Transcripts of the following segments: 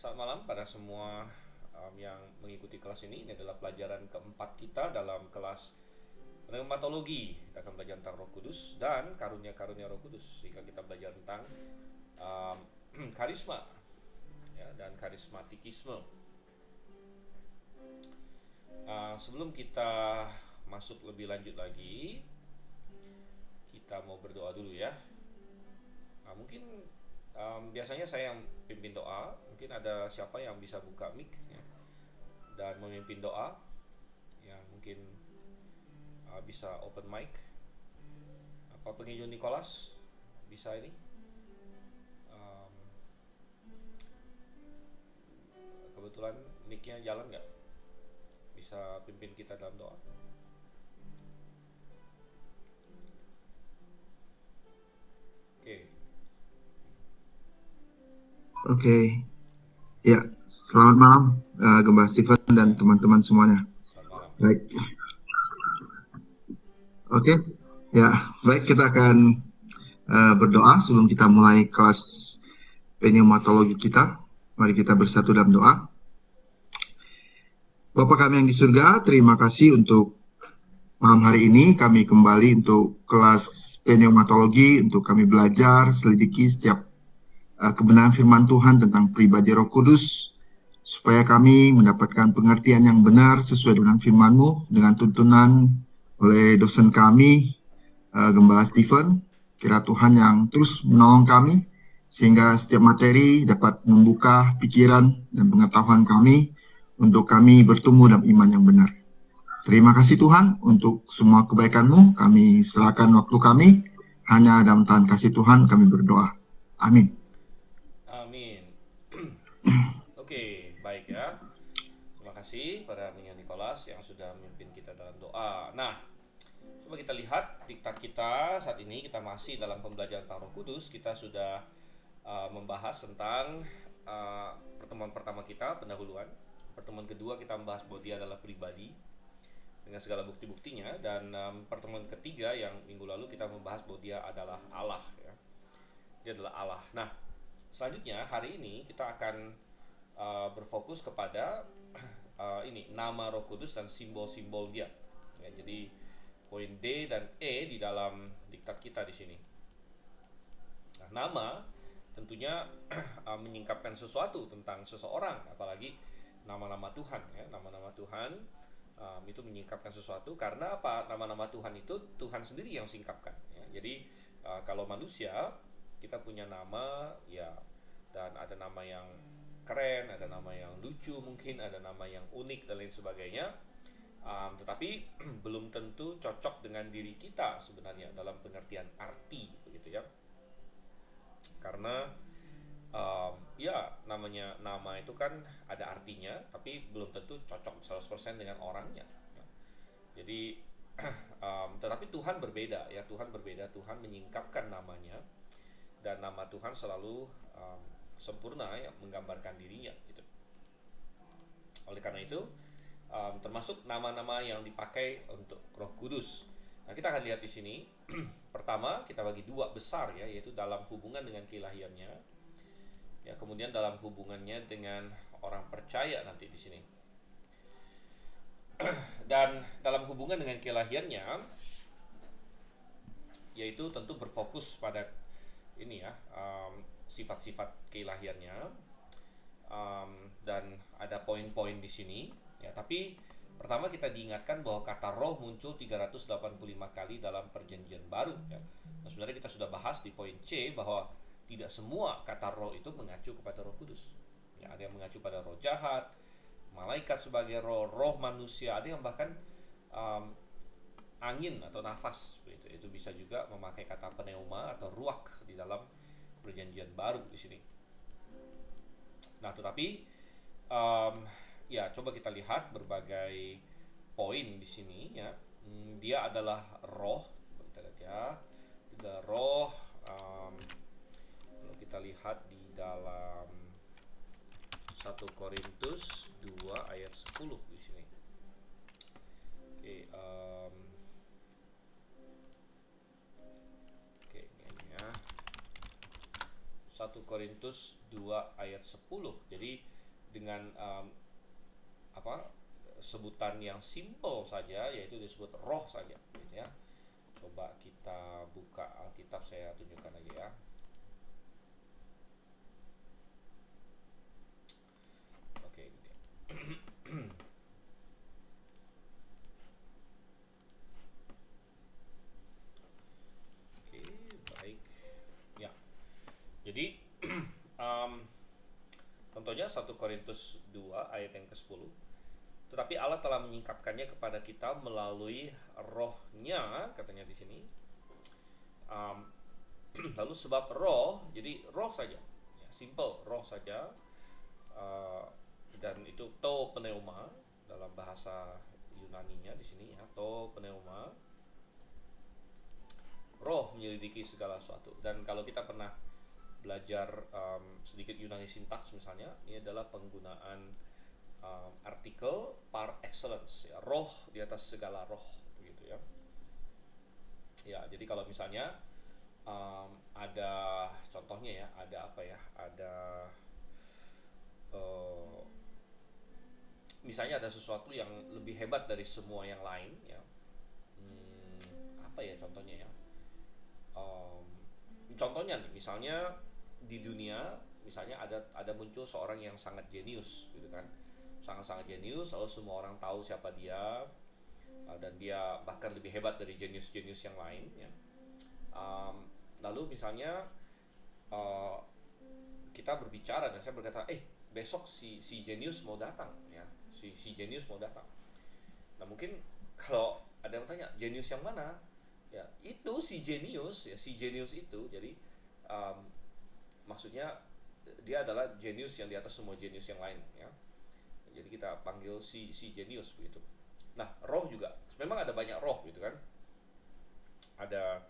Selamat malam pada semua yang mengikuti kelas ini. Ini adalah pelajaran keempat kita dalam kelas pneumatologi. Kita akan belajar tentang Roh Kudus dan karunia-karunia Roh Kudus. Jika kita belajar tentang um, karisma ya, dan karismatikisme. Sebelum kita masuk lebih lanjut lagi, kita mau berdoa dulu ya. Mungkin biasanya saya yang pimpin doa. Mungkin ada siapa yang bisa buka mic ya, dan memimpin doa, yang mungkin bisa open mic. Apa penginjil Nicholas bisa ini? Um, Kebetulan mic-nya jalan nggak? Bisa pimpin kita dalam doa. Oke. Oke, ya, selamat malam Gembala Stephen dan teman-teman semuanya. Selamat malam. Baik, oke, ya, baik, kita akan berdoa sebelum kita mulai kelas pneumatologi kita. Mari kita bersatu dalam doa. Bapa kami yang di surga, terima kasih untuk malam hari ini kami kembali untuk kelas pneumatologi, untuk kami belajar, selidiki setiap kebenaran firman Tuhan tentang pribadi Roh Kudus, supaya kami mendapatkan pengertian yang benar sesuai dengan firman-Mu, dengan tuntunan oleh dosen kami, Gembala Stephen. Kira Tuhan yang terus menolong kami, sehingga setiap materi dapat membuka pikiran dan pengetahuan kami, untuk kami bertumbuh dalam iman yang benar. Terima kasih Tuhan untuk semua kebaikan-Mu. Kami serahkan waktu kami, hanya dalam tangan kasih Tuhan kami berdoa. Amin. Amin. Oke, baik ya. Terima kasih pada penginjil Nicholas yang sudah memimpin kita dalam doa. Nah, coba kita lihat diktat kita saat ini. Kita masih dalam pembelajaran tentang Roh Kudus. Kita sudah membahas tentang pertemuan pertama kita, pendahuluan. Pertemuan kedua kita membahas bahwa dia adalah pribadi dengan segala bukti-buktinya. Dan pertemuan ketiga yang minggu lalu kita membahas bahwa dia adalah Allah ya. Dia adalah Allah. Nah, selanjutnya hari ini kita akan berfokus kepada ini nama Roh Kudus dan simbol-simbol dia. Ya, jadi poin D dan E di dalam diktat kita di sini. Nah, nama tentunya menyingkapkan sesuatu tentang seseorang, apalagi nama-nama Tuhan ya. Nama-nama Tuhan itu menyingkapkan sesuatu karena apa? Nama-nama Tuhan itu Tuhan sendiri yang singkapkan ya. Jadi kalau manusia kita punya nama ya, dan ada nama yang keren, ada nama yang lucu, mungkin ada nama yang unik dan lain sebagainya. Tetapi belum tentu cocok dengan diri kita sebenarnya dalam pengertian arti begitu ya. Karena ya namanya nama itu kan ada artinya, tapi belum tentu cocok 100% dengan orangnya. Jadi tetapi Tuhan berbeda ya, Tuhan berbeda. Tuhan menyingkapkan namanya, dan nama Tuhan selalu sempurna ya, menggambarkan dirinya gitu. Oleh karena itu termasuk nama-nama yang dipakai untuk Roh Kudus. Nah, kita akan lihat di sini. Pertama, kita bagi dua besar ya, yaitu dalam hubungan dengan keilahiannya. Ya, kemudian dalam hubungannya dengan orang percaya nanti di sini. Dan dalam hubungan dengan keilahiannya, yaitu tentu berfokus pada ini ya, sifat-sifat keilahiannya, dan ada poin-poin di sini ya. Tapi pertama kita diingatkan bahwa kata roh muncul 385 kali dalam perjanjian baru ya. Nah, sebenarnya kita sudah bahas di poin C bahwa tidak semua kata roh itu mengacu kepada Roh Kudus ya. Ada yang mengacu pada roh jahat, malaikat sebagai roh, roh manusia, ada yang bahkan angin atau nafas begitu. Itu bisa juga memakai kata pneuma atau ruach di dalam perjanjian baru di sini. Nah, tetapi ya coba kita lihat berbagai poin di sini ya. Dia adalah roh. Coba kita lihat ya. Ada roh. Kalau kita lihat di dalam 1 Korintus 2 ayat 10 di sini. Oke, ini ya. 1 Korintus 2 ayat 10. Jadi dengan apa sebutan yang simple saja, yaitu disebut roh saja, gitu ya. Coba kita buka Alkitab, saya tunjukkan lagi ya. Oke, ini dia. Oke, baik. Ya. Jadi contohnya 1 Korintus 2 ayat yang ke-10. Tetapi Allah telah menyingkapkannya kepada kita melalui rohnya, katanya di sini. Lalu sebab roh, jadi roh saja, ya, simple, roh saja. Dan itu to pneuma dalam bahasa Yunaninya di sini ya, to pneuma. Roh menyelidiki segala sesuatu. Dan kalau kita pernah belajar sedikit Yunani sintaks misalnya, ini adalah penggunaan artikel par excellence, ya, roh di atas segala roh, begitu ya. Ya, jadi kalau misalnya ada contohnya ya, ada apa ya, ada misalnya ada sesuatu yang lebih hebat dari semua yang lain ya. Apa ya contohnya ya? Contohnya nih, misalnya di dunia, misalnya ada muncul seorang yang sangat jenius, gitu kan, sangat-sangat jenius, lalu semua orang tahu siapa dia, dan dia bahkan lebih hebat dari jenius-jenius yang lain ya. Lalu misalnya kita berbicara dan saya berkata, besok si jenius mau datang ya, si jenius mau datang. Nah mungkin kalau ada yang tanya jenius yang mana, ya itu si jenius ya, si jenius itu. Jadi maksudnya dia adalah jenius yang di atas semua jenius yang lain ya. Jadi kita panggil si jenius begitu. Nah roh juga memang ada banyak roh gitu kan. Ada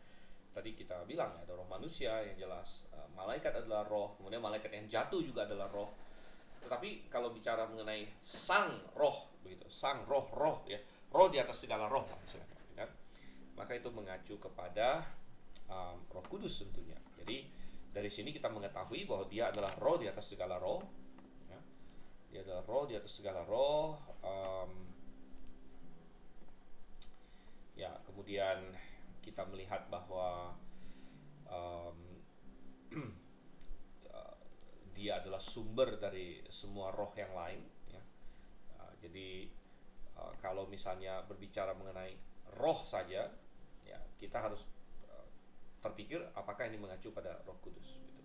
tadi kita bilang ya, ada roh manusia yang jelas, malaikat adalah roh, kemudian malaikat yang jatuh juga adalah roh. Tetapi kalau bicara mengenai sang roh begitu, sang roh ya, roh di atas segala roh istilahnya, kan? Maka itu mengacu kepada Roh Kudus tentunya. Jadi dari sini kita mengetahui bahwa dia adalah roh di atas segala roh ya. Dia adalah roh di atas segala roh. Ya, kemudian kita melihat bahwa dia adalah sumber dari semua roh yang lain ya. Jadi kalau misalnya berbicara mengenai roh saja ya, kita harus terpikir apakah ini mengacu pada Roh Kudus gitu.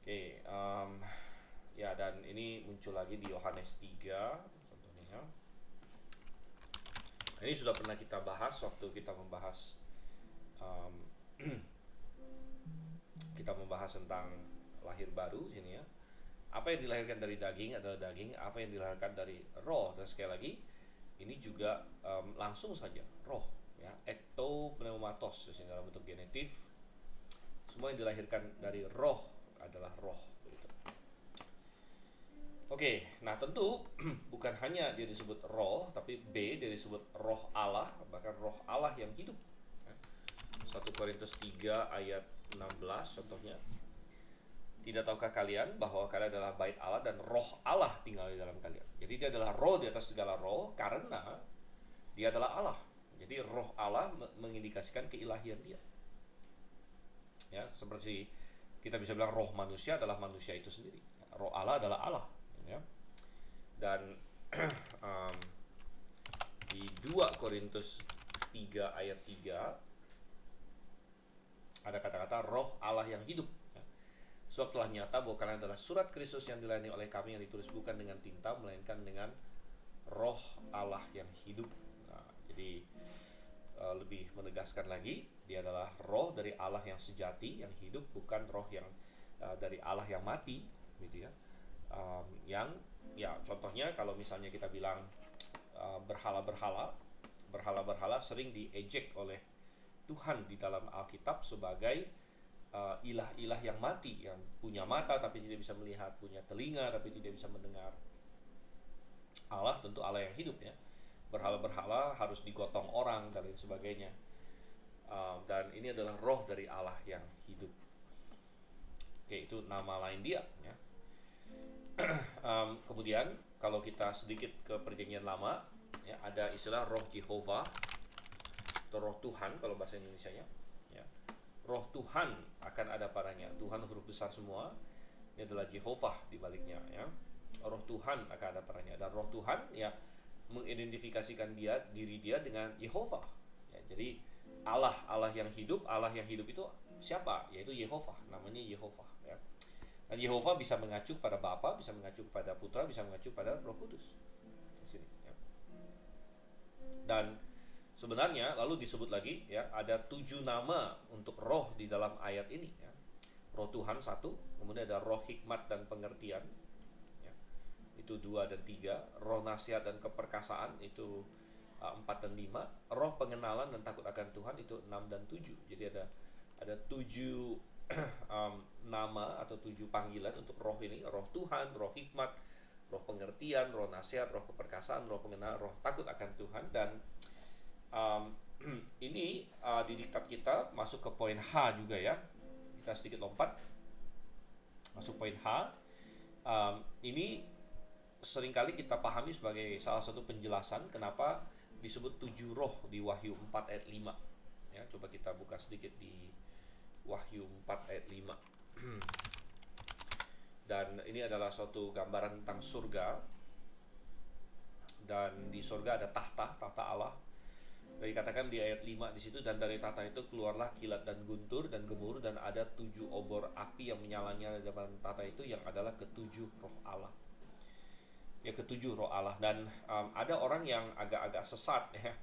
Oke, ya, dan ini muncul lagi di Yohanes 3 contohnya. Ini sudah pernah kita bahas waktu kita membahas kita membahas tentang lahir baru sini ya. Apa yang dilahirkan dari daging adalah daging, apa yang dilahirkan dari roh. Dan sekali lagi ini juga langsung saja roh ya, ekto pneumatos di sini dalam bentuk genetif. Semua yang dilahirkan dari roh adalah roh gitu. Oke, nah tentu bukan hanya dia disebut roh, tapi B dia disebut roh Allah, bahkan roh Allah yang hidup. 1 Korintus 3 ayat 16 contohnya. Tidak tahukah kalian bahwa kalian adalah bait Allah dan roh Allah tinggal di dalam kalian. Jadi dia adalah roh di atas segala roh karena dia adalah Allah. Jadi roh Allah mengindikasikan keilahian dia. Ya, seperti kita bisa bilang roh manusia adalah manusia itu sendiri. Roh Allah adalah Allah ya. Dan di 2 Korintus 3 ayat 3 ada kata-kata roh Allah yang hidup. Sebab telah nyata bahwa kalian adalah surat Kristus yang dilayani oleh kami, yang ditulis bukan dengan tinta melainkan dengan roh Allah yang hidup. Nah, jadi lebih menegaskan lagi, dia adalah roh dari Allah yang sejati, yang hidup, bukan roh yang dari Allah yang mati, gitu ya. Yang ya contohnya kalau misalnya kita bilang berhala-berhala sering diejek oleh Tuhan di dalam Alkitab sebagai ilah-ilah yang mati, yang punya mata tapi tidak bisa melihat, punya telinga tapi tidak bisa mendengar. Allah tentu Allah yang hidup ya. Berhala-berhala harus digotong orang dan lain sebagainya. Dan ini adalah roh dari Allah yang hidup. Oke, itu nama lain dia ya. Kemudian kalau kita sedikit ke perjanjian lama, ya, ada istilah roh Jehovah atau roh Tuhan kalau bahasa Indonesianya, ya. Roh Tuhan akan ada padanya. Tuhan huruf besar semua, ini adalah Jehovah di baliknya, ya. Roh Tuhan akan ada padanya, dan roh Tuhan ya mengidentifikasikan diri dia dengan Yehovah, ya. Jadi Allah yang hidup itu siapa? Yaitu Yehovah, namanya Yehovah, ya. Dan Yehovah bisa mengacu pada Bapa, bisa mengacu pada Putra, bisa mengacu pada Roh Kudus. Di sini, ya. Dan sebenarnya lalu disebut lagi, ya, ada 7 nama untuk roh di dalam ayat ini, ya. Roh Tuhan 1, kemudian ada roh hikmat dan pengertian, ya. Itu 2 dan 3. Roh nasihat dan keperkasaan itu 4 dan 5. Roh pengenalan dan takut akan Tuhan itu 6 dan 7. Jadi ada 7 nama atau 7 panggilan untuk roh ini: roh Tuhan, roh hikmat, roh pengertian, roh nasihat, roh keperkasaan, roh pengenalan, roh takut akan Tuhan. Dan ini di diktat kita masuk ke poin H juga, ya. Kita sedikit lompat masuk poin H. Ini seringkali kita pahami sebagai salah satu penjelasan kenapa disebut 7 roh di Wahyu 4 ayat 5, ya. Coba kita buka sedikit di Wahyu 4 ayat 5. Dan ini adalah suatu gambaran tentang surga. Dan di surga ada tahta Allah. Dikatakan di ayat 5 di situ, dan dari tahta itu keluarlah kilat dan guntur dan gemuruh, dan ada 7 obor api yang menyala-nyala di depan tahta itu, yang adalah ketujuh roh Allah. Ya, ketujuh roh Allah. Dan ada orang yang agak-agak sesat, ya.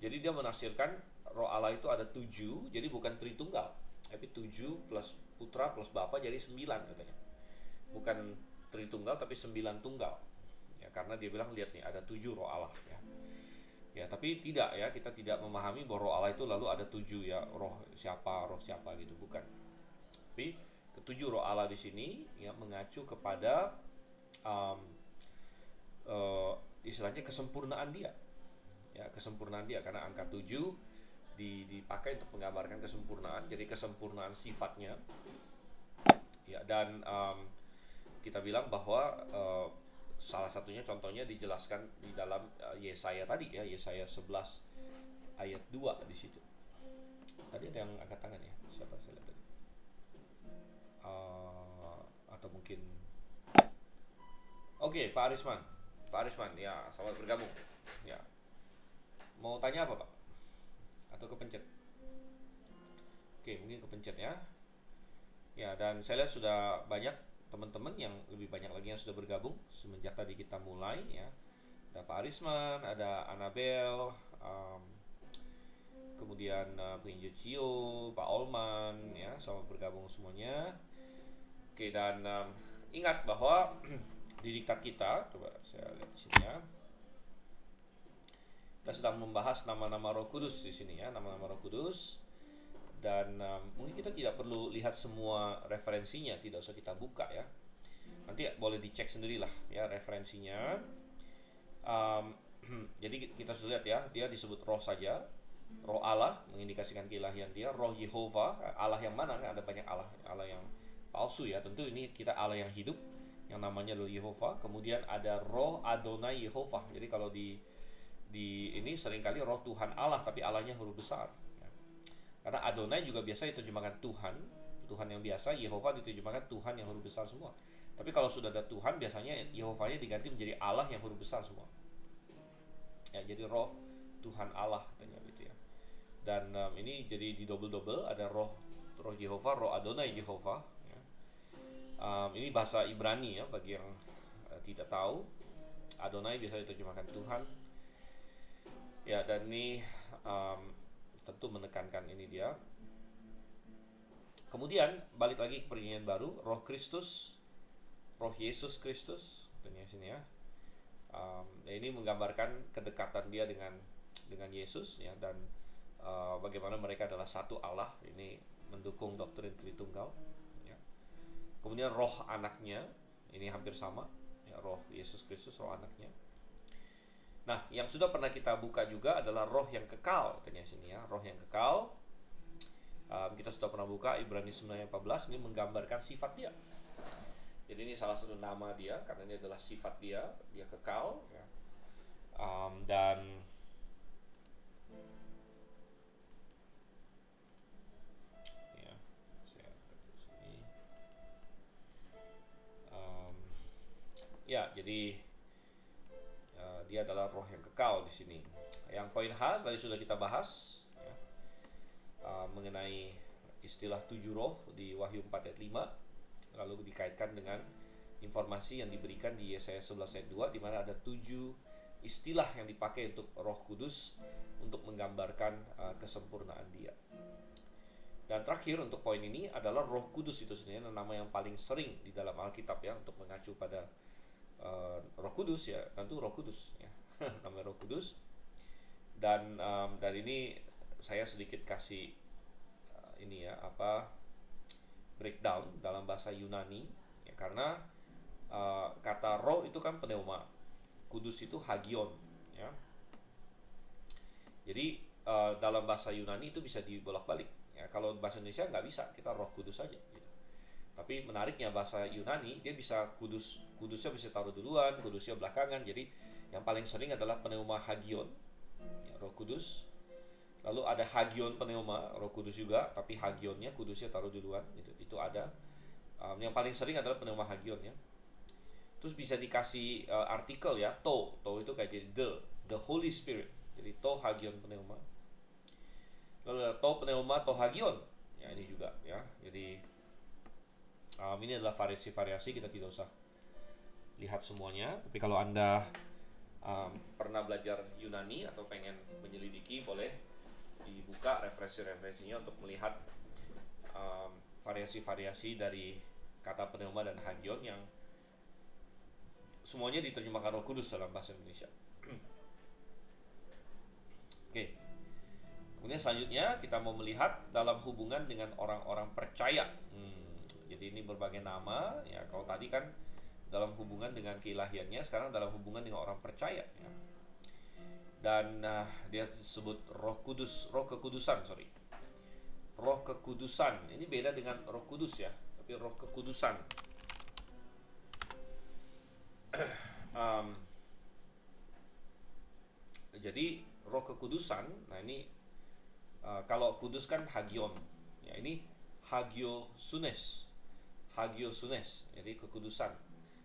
Jadi dia menafsirkan roh Allah itu ada 7, jadi bukan Tritunggal, tapi 7 plus Putra plus Bapa jadi 9 katanya. Bukan Tritunggal tapi 9 tunggal. Ya, karena dia bilang lihat nih ada 7 roh Allah, ya. Ya, tapi tidak, ya, kita tidak memahami bahwa roh Allah itu lalu ada 7, ya, roh siapa gitu, bukan. Tapi ketujuh roh Allah di sini, ya, mengacu kepada istilahnya kesempurnaan dia, ya, kesempurnaan dia, karena angka 7 dipakai untuk menggambarkan kesempurnaan, jadi kesempurnaan sifatnya, ya. Dan kita bilang bahwa salah satunya contohnya dijelaskan di dalam Yesaya tadi, ya, Yesaya 11 ayat 2 di situ. Tadi ada yang angkat tangan, ya, siapa saya lihat tadi, atau mungkin oke, Pak Arisman, ya, selamat bergabung, ya. Mau tanya apa, Pak? Atau kepencet? Oke, mungkin kepencet, ya. Ya, dan saya lihat sudah banyak teman-teman, yang lebih banyak lagi yang sudah bergabung semenjak tadi kita mulai, ya. Ada Pak Arisman, ada Anabel, kemudian penginjil Cio, Pak Olman, ya, selamat bergabung semuanya. Oke, dan ingat bahwa di diktat kita, coba saya lihat di sini, ya. Kita sedang membahas nama-nama Roh Kudus di sini, ya, nama-nama Roh Kudus. Dan mungkin kita tidak perlu lihat semua referensinya, tidak usah kita buka, ya. Nanti boleh dicek sendirilah, ya, referensinya. Jadi kita sudah lihat, ya, dia disebut roh saja. Roh Allah mengindikasikan keilahian dia. Roh Yehovah, Allah yang mana? Ada banyak Allah yang palsu, ya. Tentu ini kita Allah yang hidup, yang namanya adalah Yehovah. Kemudian ada roh Adonai Yehovah. Jadi kalau di ini seringkali roh Tuhan Allah, tapi Allahnya huruf besar, ya. Karena Adonai juga biasa diterjemahkan Tuhan yang biasa. Yehovah diterjemahkan Tuhan yang huruf besar semua. Tapi kalau sudah ada Tuhan, biasanya Yehovahnya diganti menjadi Allah yang huruf besar semua, ya. Jadi roh Tuhan Allah katanya gitu, ya. Dan ini jadi di double ada roh Yehovah, roh Adonai Yehovah, ya. Ini bahasa Ibrani, ya, bagi yang tidak tahu. Adonai biasa diterjemahkan Tuhan, ya. Dan ini tentu menekankan ini dia. Kemudian balik lagi ke perjanjian baru, roh Kristus, roh Yesus Kristus, katanya sini, ya. Ini menggambarkan kedekatan dia dengan Yesus, ya. Dan bagaimana mereka adalah satu Allah. Ini mendukung doktrin Tritunggal, ya. Kemudian roh anaknya, ini hampir sama, ya, roh Yesus Kristus, roh anaknya. Nah, yang sudah pernah kita buka juga adalah roh yang kekal, katanya sini, ya, roh yang kekal. Kita sudah pernah buka Ibrani 9:14, ini menggambarkan sifat dia. Jadi ini salah satu nama dia karena ini adalah sifat dia, dia kekal ya. Dan ya, saya ketuk sini. Ya, jadi dia adalah roh yang kekal di sini. Yang poin H tadi sudah kita bahas ya, mengenai istilah 7 roh di Wahyu 4 ayat 5, lalu dikaitkan dengan informasi yang diberikan di Yesaya 11 ayat 2 di mana ada 7 istilah yang dipakai untuk Roh Kudus untuk menggambarkan kesempurnaan dia. Dan terakhir untuk poin ini adalah Roh Kudus itu sendiri, nama yang paling sering di dalam Alkitab ya untuk mengacu pada Roh Kudus ya, tentu Roh Kudus ya. Namanya Roh Kudus. Dan dari ini saya sedikit kasih ini ya breakdown dalam bahasa Yunani ya, karena kata roh itu kan pneuma, kudus itu hagion ya. Jadi dalam bahasa Yunani itu bisa dibolak-balik ya. Kalau bahasa Indonesia nggak bisa, kita Roh Kudus aja gitu. Tapi menariknya bahasa Yunani dia bisa kudusnya bisa taruh duluan, kudusnya belakangan. Jadi yang paling sering adalah pneuma hagion ya, Roh Kudus. Lalu ada hagion pneuma, Roh Kudus juga, tapi hagionnya kudusnya taruh duluan gitu. Itu ada. Yang paling sering adalah pneuma hagion ya. Terus bisa dikasih artikel ya, to itu kayak jadi the Holy Spirit. Jadi to hagion pneuma. Lalu ada to pneuma to hagion. Ya ini juga ya. Jadi ini adalah variasi-variasi, kita tidak usah lihat semuanya. Tapi kalau Anda pernah belajar Yunani atau pengen menyelidiki, boleh dibuka referensi-referensinya untuk melihat variasi-variasi dari kata pneuma dan hagion yang semuanya diterjemahkan Roh Kudus dalam bahasa Indonesia. Oke. Kemudian selanjutnya kita mau melihat dalam hubungan dengan orang-orang percaya. Jadi ini berbagai nama ya. Kalau tadi kan dalam hubungan dengan keilahiannya, sekarang dalam hubungan dengan orang percaya ya. Dan dia sebut Roh Kudus, Roh Kekudusan, Roh Kekudusan. Ini beda dengan Roh Kudus ya, tapi Roh Kekudusan. Jadi Roh Kekudusan, nah ini kalau kudus kan hagion ya, ini hagiosunes, jadi kekudusan.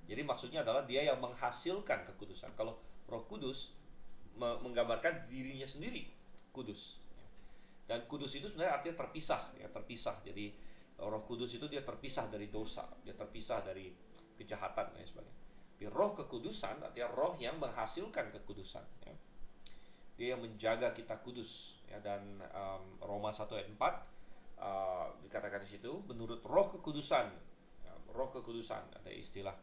Jadi maksudnya adalah dia yang menghasilkan kekudusan. Kalau Roh Kudus menggambarkan dirinya sendiri kudus. Dan kudus itu sebenarnya artinya terpisah. Jadi Roh Kudus itu dia terpisah dari dosa, dia terpisah dari kejahatan dan sebagainya. Tapi Roh Kekudusan artinya roh yang menghasilkan kekudusan ya. Dia yang menjaga kita kudus ya. Dan Roma 1 ayat 4 dikatakan di situ menurut Roh Kekudusan ya, Roh Kekudusan, ada istilah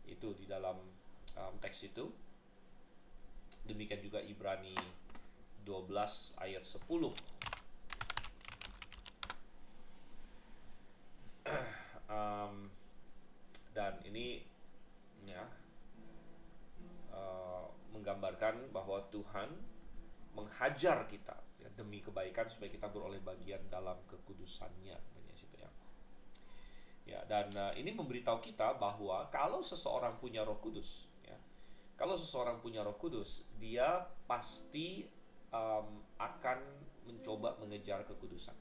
itu di dalam teks itu. Demikian juga Ibrani 12 ayat 10. Dan ini ya menggambarkan bahwa Tuhan menghajar kita ya, demi kebaikan supaya kita beroleh bagian dalam kekudusannya ya. Ya, dan ini memberitahu kita bahwa kalau seseorang punya Roh Kudus ya, kalau seseorang punya Roh Kudus, dia pasti akan mencoba mengejar kekudusan.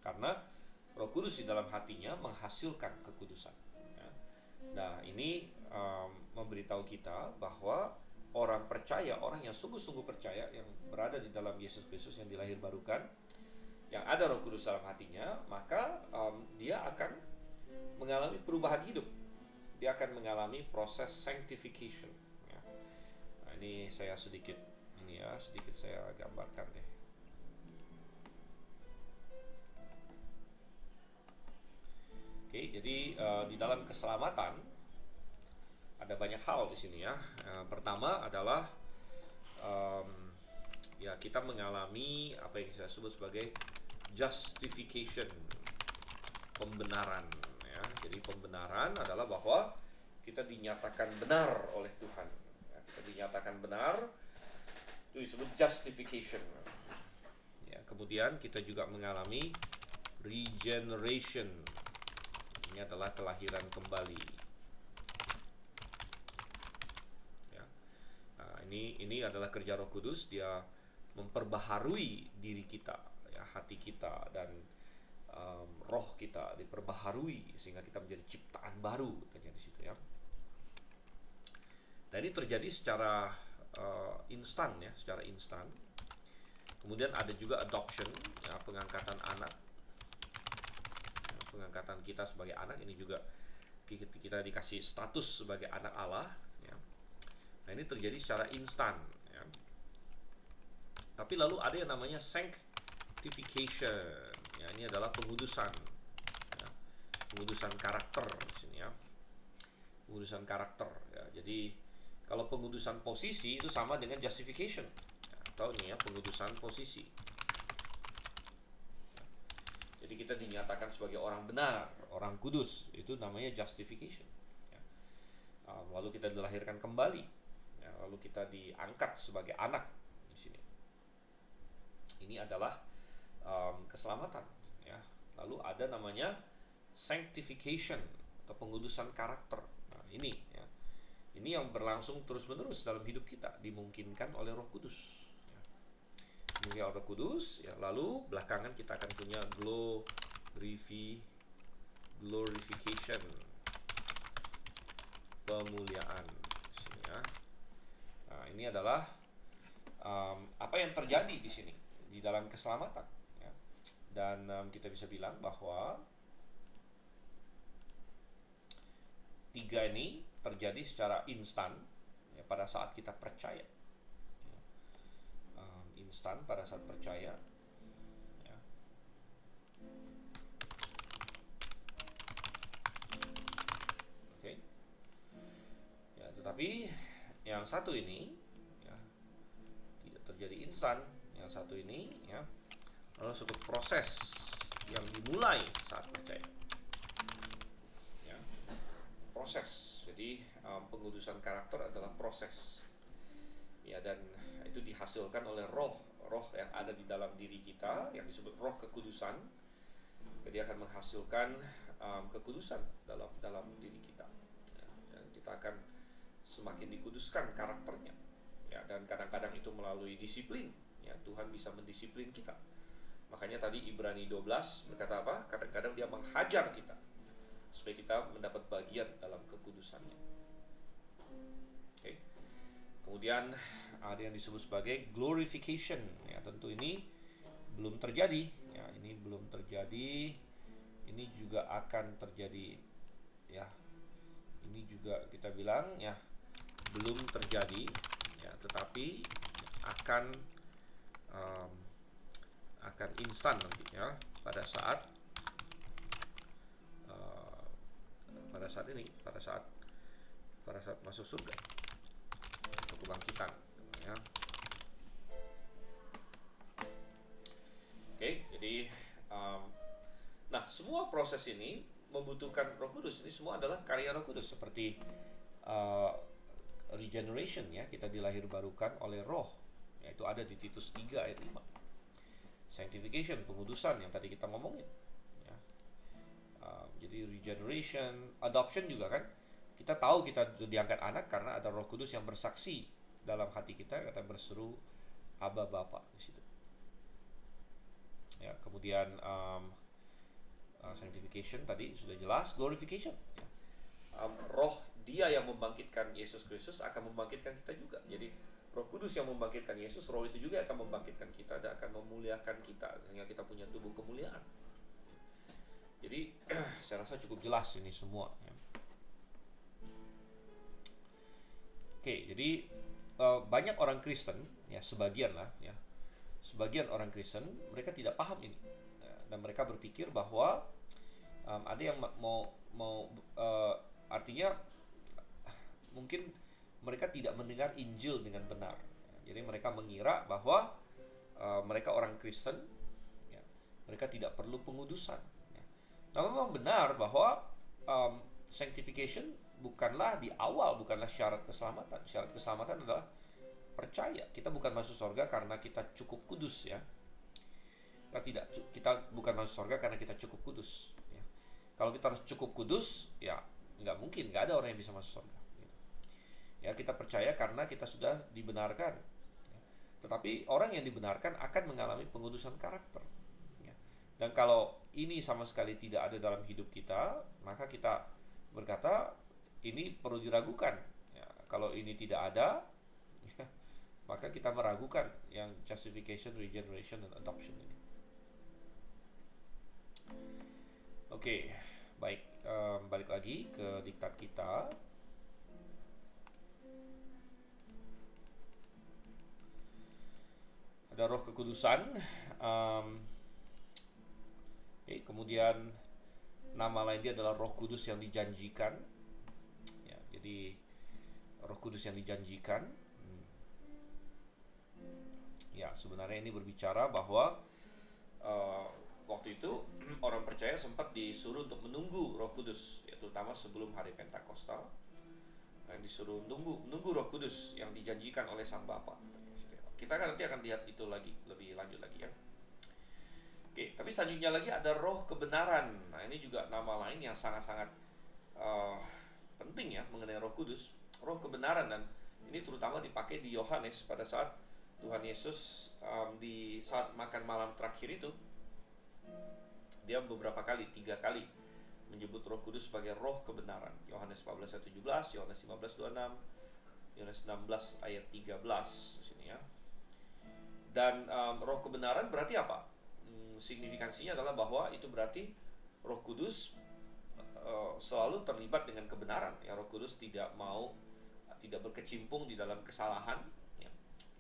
Karena Roh Kudus di dalam hatinya menghasilkan kekudusan ya. Nah, ini memberitahu kita bahwa orang percaya, orang yang sungguh-sungguh percaya, yang berada di dalam Yesus Kristus yang dilahirbarukan, yang ada Roh Kudus dalam hatinya, maka dia akan mengalami perubahan hidup. Dia akan mengalami proses sanctification ya. Nah, ini saya sedikit saya gambarkan deh. Oke, jadi di dalam keselamatan ada banyak hal di sini ya. Pertama adalah ya kita mengalami apa yang saya sebut sebagai justification, pembenaran ya. Jadi pembenaran adalah bahwa kita dinyatakan benar oleh Tuhan ya, kita dinyatakan benar, itu disebut justification ya. Kemudian kita juga mengalami regeneration Ini adalah kelahiran kembali. Ya. Nah, ini adalah kerja Roh Kudus. Dia memperbaharui diri kita, ya, hati kita dan roh kita diperbaharui sehingga kita menjadi ciptaan baru, katanya di situ ya. Nah, ini terjadi secara instan ya, secara instan. Kemudian ada juga adoption, ya, pengangkatan anak. Pengangkatan kita sebagai anak, ini juga kita dikasih status sebagai anak Allah ya. Nah, ini terjadi secara instan ya. Tapi lalu ada yang namanya sanctification ya, ini adalah pengudusan ya. Pengudusan karakter di sini ya. Pengudusan karakter ya. Jadi kalau pengudusan posisi itu sama dengan justification ya, atau ini ya, pengudusan posisi. Jadi kita dinyatakan sebagai orang benar, orang kudus, itu namanya justification. Ya. Lalu kita dilahirkan kembali, ya, lalu kita diangkat sebagai anak di sini. Ini adalah keselamatan. Ya. Lalu ada namanya sanctification atau pengudusan karakter. Nah, ini, ya. Ini yang berlangsung terus-menerus dalam hidup kita, dimungkinkan oleh Roh Kudus. Mungkin Roh Kudus ya, lalu belakangan kita akan punya glorification, pemuliaan di sini ya. Nah, ini adalah apa yang terjadi di sini di dalam keselamatan ya. Dan kita bisa bilang bahwa tiga ini terjadi secara instan ya, pada saat kita percaya. Instan pada saat percaya ya. Oke. Ya, tetapi yang satu ini ya, tidak terjadi instan. Yang satu ini ya adalah suatu proses yang dimulai saat percaya ya. Proses. Jadi pengudusan karakter adalah proses ya, dan itu dihasilkan oleh roh yang ada di dalam diri kita yang disebut roh kekudusan. Dia akan menghasilkan kekudusan dalam diri kita ya, dan kita akan semakin dikuduskan karakternya ya, dan kadang-kadang itu melalui disiplin ya, Tuhan bisa mendisiplin kita. Makanya tadi Ibrani 12 berkata apa? Kadang-kadang dia menghajar kita supaya kita mendapat bagian dalam kekudusannya. Oke. Kemudian ada yang disebut sebagai glorification ya, tentu ini belum terjadi ya, ini belum terjadi, ini juga akan terjadi ya, ini juga kita bilang ya belum terjadi ya, tetapi akan instan nanti ya, pada saat masuk surga atau kebangkitan ya. Oke, jadi nah semua proses ini membutuhkan Roh Kudus. Ini semua adalah karya Roh Kudus, seperti regeneration ya, kita dilahirbarukan oleh Roh, yaitu ada di Titus 3 ayat 5. Sanctification, pengudusan yang tadi kita ngomongin ya. Jadi regeneration, adoption juga kan, kita tahu kita diangkat anak karena ada Roh Kudus yang bersaksi dalam hati kita, kata berseru Aba Bapa di situ. Ya, kemudian sanctification tadi sudah jelas, glorification. Ya. Roh Dia yang membangkitkan Yesus Kristus akan membangkitkan kita juga. Jadi Roh Kudus yang membangkitkan Yesus, Roh itu juga akan membangkitkan kita dan akan memuliakan kita sehingga kita punya tubuh kemuliaan. Jadi saya rasa cukup jelas ini semua. Ya. Oke, jadi banyak orang Kristen, ya sebagian lah, ya sebagian orang Kristen mereka tidak paham ini ya, dan mereka berpikir bahwa ada yang artinya mungkin mereka tidak mendengar Injil dengan benar. Ya, jadi mereka mengira bahwa mereka orang Kristen, ya, mereka tidak perlu pengudusan. Ya. Nah, memang benar bahwa sanctification bukanlah di awal, bukanlah syarat keselamatan. Syarat keselamatan adalah percaya. Kita bukan masuk surga karena kita cukup kudus ya. Kita bukan masuk surga karena kita cukup kudus. Ya. Kalau kita harus cukup kudus, ya nggak mungkin, nggak ada orang yang bisa masuk surga. Ya, kita percaya karena kita sudah dibenarkan. Tetapi orang yang dibenarkan akan mengalami pengudusan karakter. Ya. Dan kalau ini sama sekali tidak ada dalam hidup kita, maka kita berkata ini perlu diragukan. Ya, kalau ini tidak ada, ya, maka kita meragukan yang justification, regeneration, dan adoption ini. Oke, baik. Balik lagi ke diktat kita. Ada roh kekudusan. Kemudian nama lain dia adalah Roh Kudus yang dijanjikan. Ya, jadi Roh Kudus yang dijanjikan. Ya, sebenarnya ini berbicara bahwa waktu itu orang percaya sempat disuruh untuk menunggu Roh Kudus, ya, terutama sebelum hari Pentakosta. Disuruh menunggu Roh Kudus yang dijanjikan oleh Sang Bapa. Kita nanti akan lihat itu lagi lebih lanjut lagi ya. Oke, tapi selanjutnya lagi ada roh kebenaran. Nah, ini juga nama lain yang sangat-sangat penting ya mengenai Roh Kudus. Roh kebenaran, dan ini terutama dipakai di Yohanes pada saat Tuhan Yesus di saat makan malam terakhir itu, dia beberapa kali, 3 kali menyebut Roh Kudus sebagai roh kebenaran. Yohanes 14:17, Yohanes 15:26, Yohanes 16 ayat 13 di sini ya. Dan roh kebenaran berarti apa? Signifikansinya adalah bahwa itu berarti Roh Kudus selalu terlibat dengan kebenaran. Ya, Roh Kudus tidak berkecimpung di dalam kesalahan, ya,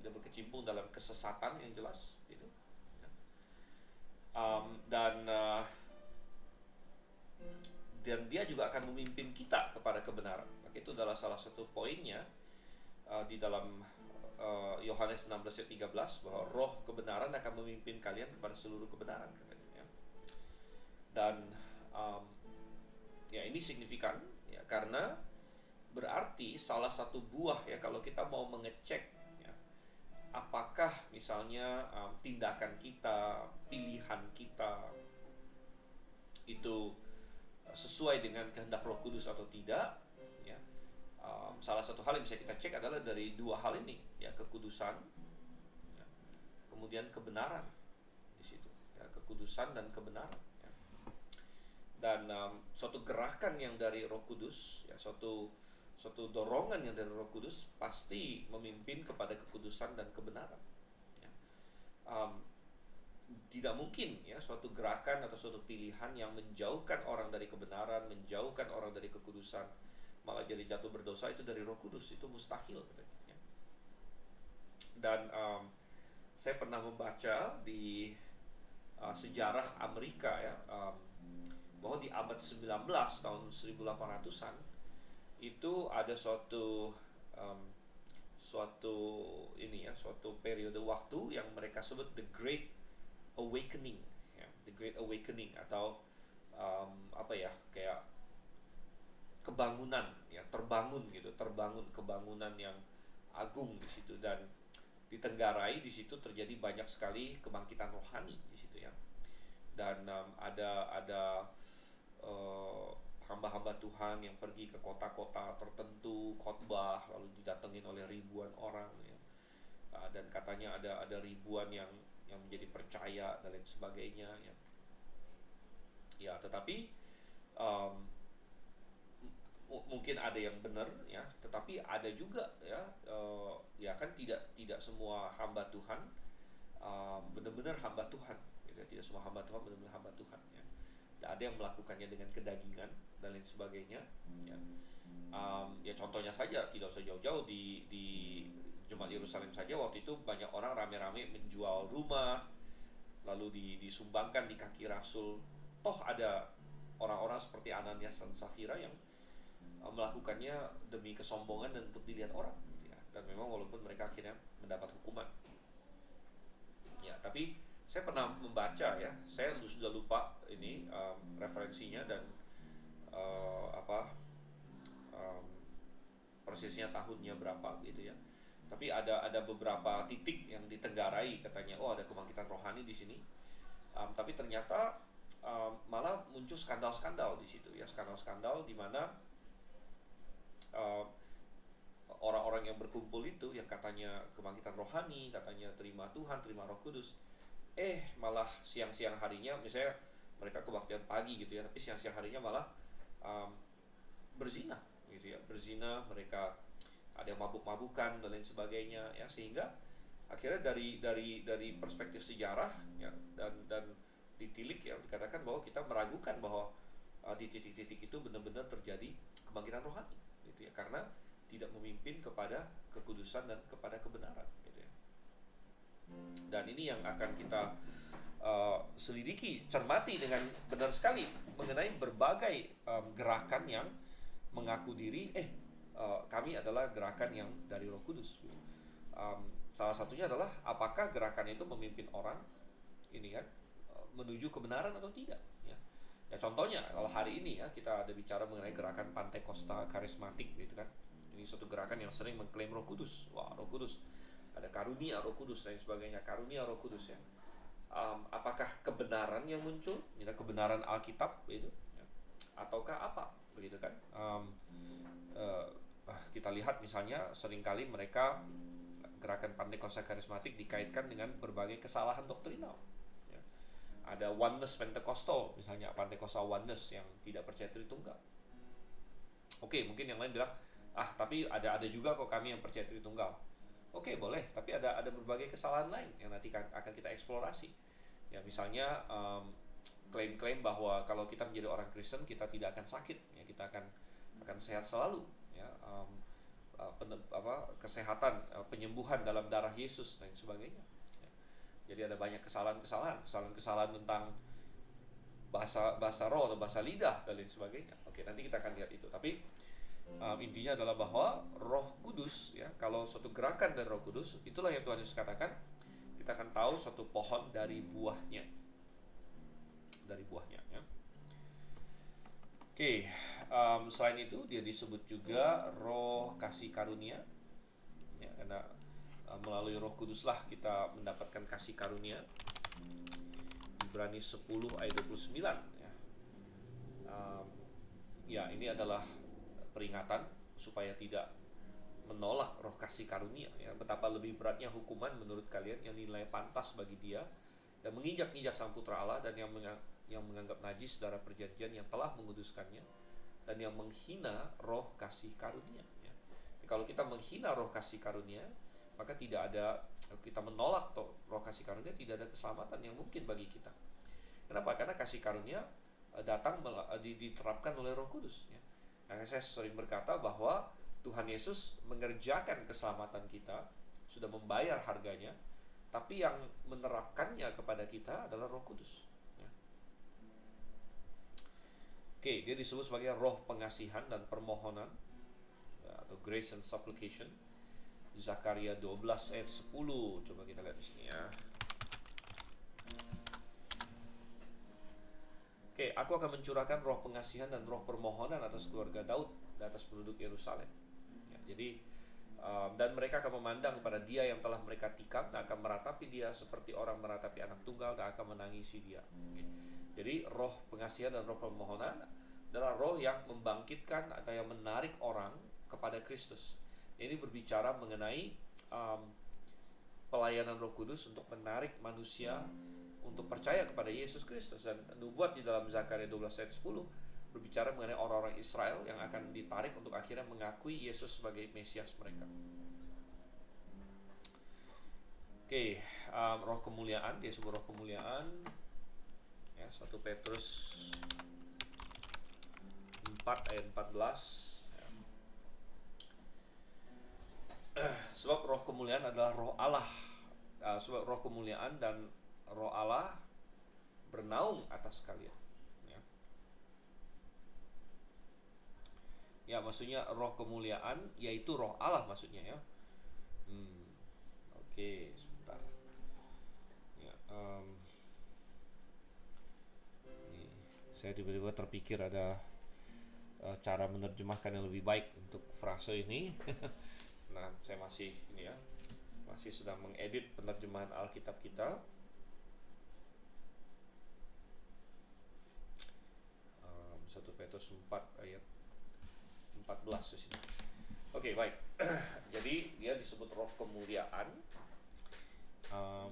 tidak berkecimpung dalam kesesatan yang jelas, gitu. Ya. Dan dia juga akan memimpin kita kepada kebenaran. Maka itu adalah salah satu poinnya di dalam Yohanes 16:13, bahwa roh kebenaran akan memimpin kalian kepada seluruh kebenaran, katanya ya. Dan ya ini signifikan ya, karena berarti salah satu buah ya, kalau kita mau mengecek ya, apakah misalnya tindakan kita, pilihan kita itu sesuai dengan kehendak Roh Kudus atau tidak ya. Salah satu hal yang bisa kita cek adalah dari 2 hal ini ya, kekudusan ya, kemudian kebenaran di situ ya, kekudusan dan kebenaran ya. Dan suatu gerakan yang dari Roh Kudus ya, suatu dorongan yang dari Roh Kudus pasti memimpin kepada kekudusan dan kebenaran ya. Tidak mungkin ya suatu gerakan atau suatu pilihan yang menjauhkan orang dari kebenaran, menjauhkan orang dari kekudusan, malah jadi jatuh berdosa, itu dari Roh Kudus, itu mustahil katanya ya. Dan saya pernah membaca di sejarah Amerika ya, bahwa di abad 19 tahun 1800-an itu ada suatu periode waktu yang mereka sebut The Great Awakening ya, The Great Awakening, atau kayak kebangunan ya, terbangun kebangunan yang agung di situ. Dan ditenggarai di situ terjadi banyak sekali kebangkitan rohani di situ ya. Dan ada hamba-hamba Tuhan yang pergi ke kota-kota tertentu khotbah, lalu didatengin oleh ribuan orang ya. Dan katanya ada ribuan yang menjadi percaya dan lain sebagainya ya. Ya, tetapi mungkin ada yang benar ya, tetapi ada juga ya, ya kan tidak semua hamba Tuhan benar-benar hamba Tuhan gitu. Tidak semua hamba Tuhan benar-benar hamba Tuhan ya. Dan ada yang melakukannya dengan kedagingan dan lain sebagainya ya. Ya contohnya saja, tidak usah jauh-jauh, di Jemaat Yerusalem saja waktu itu banyak orang rame-rame menjual rumah lalu disumbangkan di kaki Rasul. Toh ada orang-orang seperti Ananias dan Safira yang melakukannya demi kesombongan dan untuk dilihat orang ya. Dan memang walaupun mereka akhirnya mendapat hukuman ya, tapi saya pernah membaca ya, saya sudah lupa ini referensinya dan persisnya tahunnya berapa gitu ya. Tapi ada beberapa titik yang ditenggarai katanya, oh ada kebangkitan rohani di sini. Tapi ternyata malah muncul skandal-skandal di situ ya, skandal-skandal di mana uh, orang-orang yang berkumpul itu yang katanya kebangkitan rohani, katanya terima Tuhan, terima Roh Kudus, malah siang-siang harinya misalnya mereka kebaktian pagi gitu ya, tapi siang-siang harinya malah um, berzina gitu ya, berzina, mereka ada yang mabuk-mabukan dan lain sebagainya ya, sehingga akhirnya dari perspektif sejarah ya, dan ditilik ya, dikatakan bahwa kita meragukan bahwa di titik-titik itu benar-benar terjadi kebangkitan rohani gitu ya, karena tidak memimpin kepada kekudusan dan kepada kebenaran gitu ya. Dan ini yang akan kita selidiki, cermati dengan benar sekali mengenai berbagai gerakan yang mengaku diri kami adalah gerakan yang dari Roh Kudus gitu. Salah satunya adalah apakah gerakan itu memimpin orang ini kan menuju kebenaran atau tidak ya. Ya contohnya kalau hari ini ya kita ada bicara mengenai gerakan Pantekosta karismatik gitu kan. Ini suatu gerakan yang sering mengklaim Roh Kudus. Wah, Roh Kudus. Ada karunia Roh Kudus dan sebagainya. Karunia Roh Kudus ya. Apakah kebenaran yang muncul? Ya, kebenaran Alkitab itu ya. Ataukah apa? Begitu kan? Kita lihat misalnya seringkali mereka gerakan Pantekosta karismatik dikaitkan dengan berbagai kesalahan doktrinal. Ya. Ada oneness Pentecostal misalnya, Pentecostal oneness yang tidak percaya Tritunggal. Oke, mungkin yang lain bilang, tapi ada juga kok kami yang percaya Tritunggal. Oke, boleh, tapi ada berbagai kesalahan lain yang nanti akan kita eksplorasi. Ya, misalnya klaim-klaim bahwa kalau kita menjadi orang Kristen kita tidak akan sakit, ya kita akan sehat selalu, ya. Kesehatan, penyembuhan dalam darah Yesus dan sebagainya. Ya. Jadi ada banyak kesalahan tentang bahasa roh atau bahasa lidah dan lain sebagainya. Oke, nanti kita akan lihat itu. Tapi intinya adalah bahwa Roh Kudus ya, kalau suatu gerakan dari Roh Kudus, itulah yang Tuhan Yesus katakan, kita akan tahu suatu pohon dari buahnya. Dari buahnya ya. Oke, selain itu dia disebut juga Roh kasih karunia ya, karena melalui Roh Kuduslah kita mendapatkan kasih karunia. Ibrani 10 ayat 29 ya. Ya, ini adalah peringatan supaya tidak menolak roh kasih karunia ya. Betapa lebih beratnya hukuman menurut kalian yang nilai pantas bagi dia dan menginjak-injak Sang Putra Allah dan yang menganggap najis darah perjanjian yang telah menguduskannya dan yang menghina roh kasih karunia ya. Kalau kita menghina roh kasih karunia, maka tidak ada, kita menolak roh kasih karunia, tidak ada keselamatan yang mungkin bagi kita. Kenapa? Karena kasih karunia datang diterapkan oleh Roh Kudus ya. Nah, saya sering berkata bahwa Tuhan Yesus mengerjakan keselamatan kita, sudah membayar harganya, tapi yang menerapkannya kepada kita adalah Roh Kudus ya. Oke, dia disebut sebagai roh pengasihan dan permohonan ya, atau grace and supplication. Zakaria 12 ayat 10. Coba kita lihat di sini ya. Oke, aku akan mencurahkan roh pengasihan dan roh permohonan atas keluarga Daud dan atas penduduk Yerusalem. Ya, jadi dan mereka akan memandang kepada dia yang telah mereka tikam dan akan meratapi dia seperti orang meratapi anak tunggal dan akan menangisi dia. Oke. Jadi roh pengasihan dan roh permohonan adalah roh yang membangkitkan atau yang menarik orang kepada Kristus. Ini berbicara mengenai pelayanan Roh Kudus untuk menarik manusia untuk percaya kepada Yesus Kristus. Dan nubuat di dalam Zakaria 12 ayat 10 berbicara mengenai orang-orang Israel yang akan ditarik untuk akhirnya mengakui Yesus sebagai Mesias mereka. Oke, roh kemuliaan, dia sebut roh kemuliaan ya, 1 Petrus 4 ayat 14 ya. Sebab roh kemuliaan adalah roh Allah. Sebab roh kemuliaan dan roh Allah bernaung atas kalian ya. Ya, maksudnya roh kemuliaan yaitu roh Allah maksudnya ya. Oke, sebentar ya, saya tiba-tiba terpikir ada cara menerjemahkan yang lebih baik untuk frase ini. Nah, saya masih sedang mengedit penerjemahan Alkitab kita. 1 Petrus 4 ayat 14 di sini. Oke, baik. Jadi dia disebut roh kemuliaan.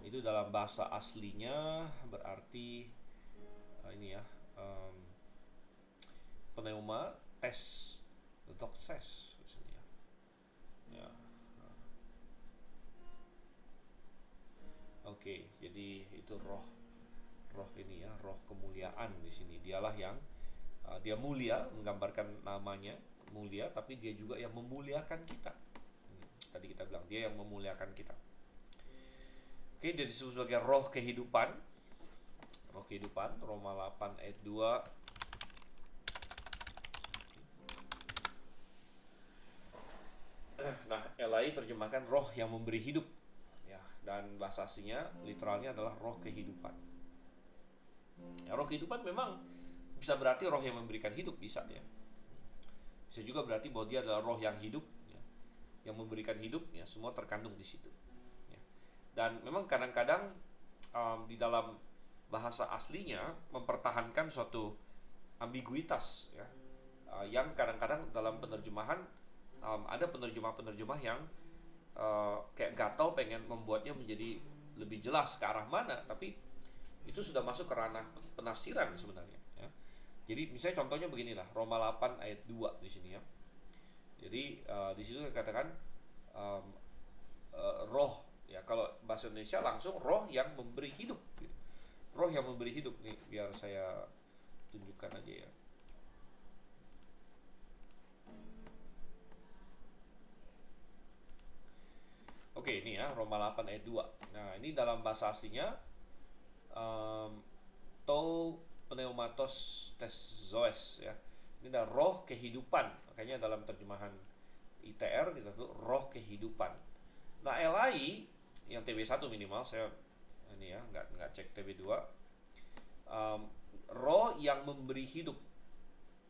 Itu dalam bahasa aslinya berarti ini ya, pneuma tes doxes di sini ya. Ya. Oke, jadi itu roh ini ya, roh kemuliaan di sini. Dialah yang dia mulia, menggambarkan namanya mulia, tapi dia juga yang memuliakan kita. Tadi kita bilang dia yang memuliakan kita. Oke, dia disebut sebagai roh kehidupan. Roh kehidupan, Roma 8 ayat 2. Nah, LAI terjemahkan roh yang memberi hidup. Ya, dan bahasa aslinya literalnya adalah roh kehidupan. Ya, roh kehidupan memang bisa berarti roh yang memberikan hidup, bisa ya. Bisa juga berarti bahwa dia adalah roh yang hidup, ya, yang memberikan hidup, ya, semua terkandung di situ. Ya. Dan memang kadang-kadang di dalam bahasa aslinya mempertahankan suatu ambiguitas, ya, yang kadang-kadang dalam penerjemahan ada penerjemah-penerjemah yang kayak gatal pengen membuatnya menjadi lebih jelas ke arah mana, tapi itu sudah masuk ke ranah penafsiran sebenarnya. Ya. Jadi misalnya contohnya beginilah, Roma 8 ayat 2 di sini ya. Jadi di situ dikatakan roh, ya kalau bahasa Indonesia langsung roh yang memberi hidup. Gitu. Roh yang memberi hidup nih, biar saya tunjukkan aja ya. Oke, ini ya Roma 8 ayat 2. Nah, ini dalam bahasa aslinya to pneumatos tes zoes ya. Ini adalah roh kehidupan. Makanya dalam terjemahan ITR kita tuh roh kehidupan. Nah, LAI yang TB1 minimal, saya ini ya nggak cek TB2. Roh yang memberi hidup.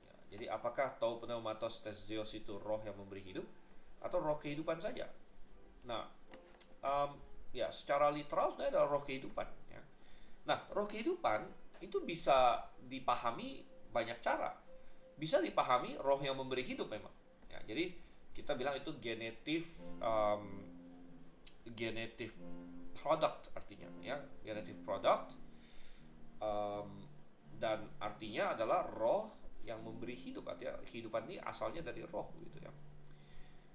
Ya, jadi apakah to pneumatos tes zoes itu roh yang memberi hidup atau roh kehidupan saja? Nah, ya secara literal sebenarnya adalah roh kehidupan. Ya. Nah, roh kehidupan itu bisa dipahami banyak cara. Bisa dipahami roh yang memberi hidup memang. Ya, jadi kita bilang itu genetive product artinya, ya genetive product, dan artinya adalah roh yang memberi hidup. Artinya kehidupan ini asalnya dari roh gitu ya.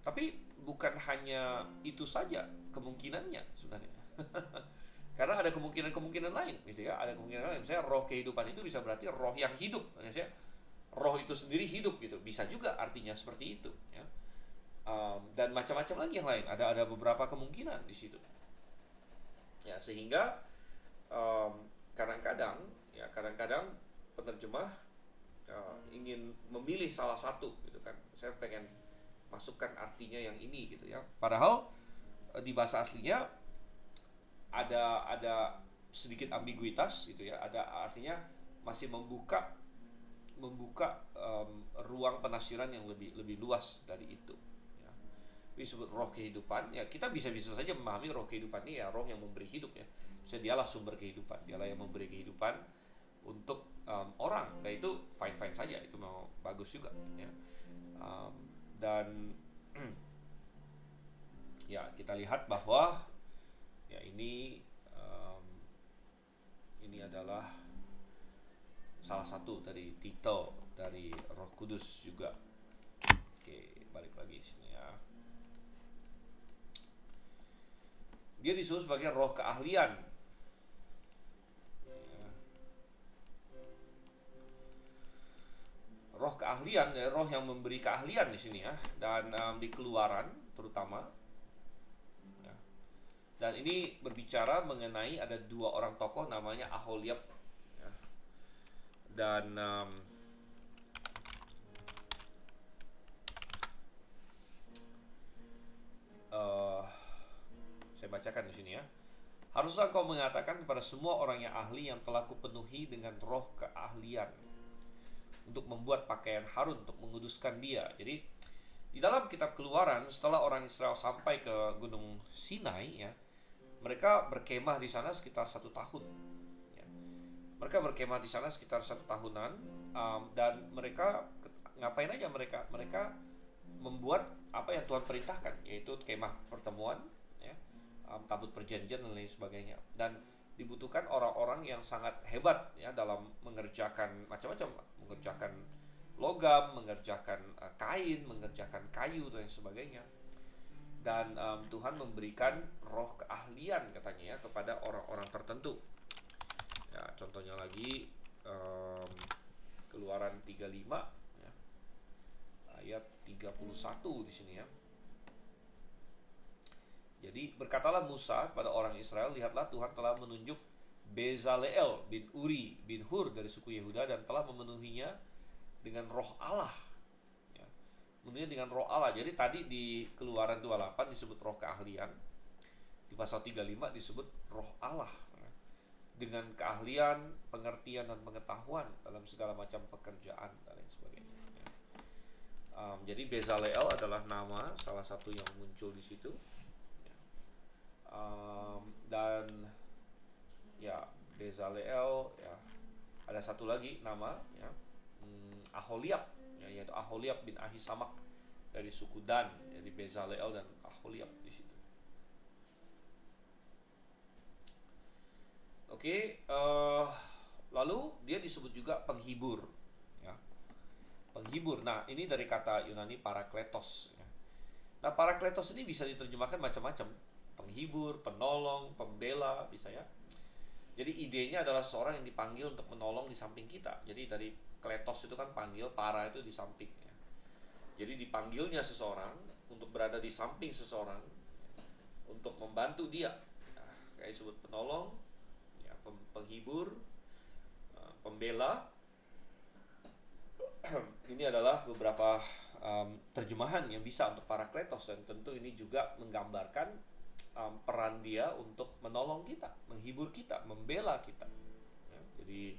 Tapi bukan hanya itu saja kemungkinannya sebenarnya. Karena ada kemungkinan-kemungkinan lain gitu ya. Ada kemungkinan lain. Misalnya roh kehidupan itu bisa berarti roh yang hidup. Misalnya roh itu sendiri hidup gitu. Bisa juga artinya seperti itu ya. Dan macam-macam lagi yang lain. Ada beberapa kemungkinan di situ. Ya, sehingga kadang-kadang penerjemah ingin memilih salah satu gitu kan. Saya pengen masukkan artinya yang ini gitu ya. Padahal di bahasa aslinya ada sedikit ambiguitas gitu ya. Ada artinya masih membuka ruang penafsiran yang lebih luas dari itu. Ya. Disebut roh kehidupan. Ya kita bisa saja memahami roh kehidupan ini ya roh yang memberi hidup ya. Misalnya dialah sumber kehidupan. Dialah yang memberi kehidupan untuk orang. Dan itu fine saja. Itu memang bagus juga. Ya. Dan ya kita lihat bahwa ya ini adalah salah satu dari titel dari Roh Kudus juga. Oke, balik lagi sini ya. Dia disebut sebagai roh keahlian. Roh keahlian, ya, roh yang memberi keahlian di sini ya, dan di Keluaran terutama. Ya. Dan ini berbicara mengenai ada dua orang tokoh namanya Aholiab ya. Dan saya bacakan di sini ya. Haruslah kau mengatakan kepada semua orang yang ahli yang telah kupenuhi dengan roh keahlian untuk membuat pakaian Harun untuk menguduskan dia. Jadi di dalam kitab Keluaran setelah orang Israel sampai ke Gunung Sinai ya, mereka berkemah di sana sekitar 1 tahun. Ya. Mereka berkemah di sana sekitar 1 tahunan, dan mereka ngapain aja mereka? Mereka membuat apa yang Tuhan perintahkan, yaitu kemah pertemuan, ya, tabut perjanjian dan lain sebagainya. Dan dibutuhkan orang-orang yang sangat hebat ya dalam mengerjakan macam-macam, mengerjakan logam, mengerjakan kain, mengerjakan kayu dan lain sebagainya. Dan Tuhan memberikan roh keahlian katanya ya kepada orang-orang tertentu. Ya, contohnya lagi Keluaran 35 ya, ayat 31 di sini ya. Jadi berkatalah Musa kepada orang Israel, lihatlah Tuhan telah menunjuk Bezaleel bin Uri bin Hur dari suku Yehuda dan telah memenuhinya dengan roh Allah. Ya, memenuhinya dengan roh Allah. Jadi tadi di Keluaran 28 disebut roh keahlian, di pasal 35 disebut roh Allah. Ya, dengan keahlian, pengertian dan pengetahuan dalam segala macam pekerjaan dan lain sebagainya. Ya. Jadi Bezaleel adalah nama salah satu yang muncul di situ. Dan ya Bezaleel ya, ada satu lagi nama ya, Aholiab ya, yaitu Aholiab bin Ahisamak dari suku Dan. Jadi Bezaleel dan Aholiab di situ. Oke, lalu dia disebut juga penghibur ya. Penghibur. Nah, ini dari kata Yunani parakletos ya. Nah, parakletos ini bisa diterjemahkan macam-macam. Penghibur, penolong, pembela, bisa ya. Jadi idenya adalah seorang yang dipanggil untuk menolong di samping kita. Jadi dari kletos itu kan panggil, para itu di samping ya. Jadi dipanggilnya seseorang untuk berada di samping seseorang untuk membantu dia. Nah, kayak disebut penolong, ya, penghibur, pembela. Ini adalah beberapa terjemahan yang bisa untuk parakletos, dan tentu ini juga menggambarkan peran dia untuk menolong kita, menghibur kita, membela kita ya, jadi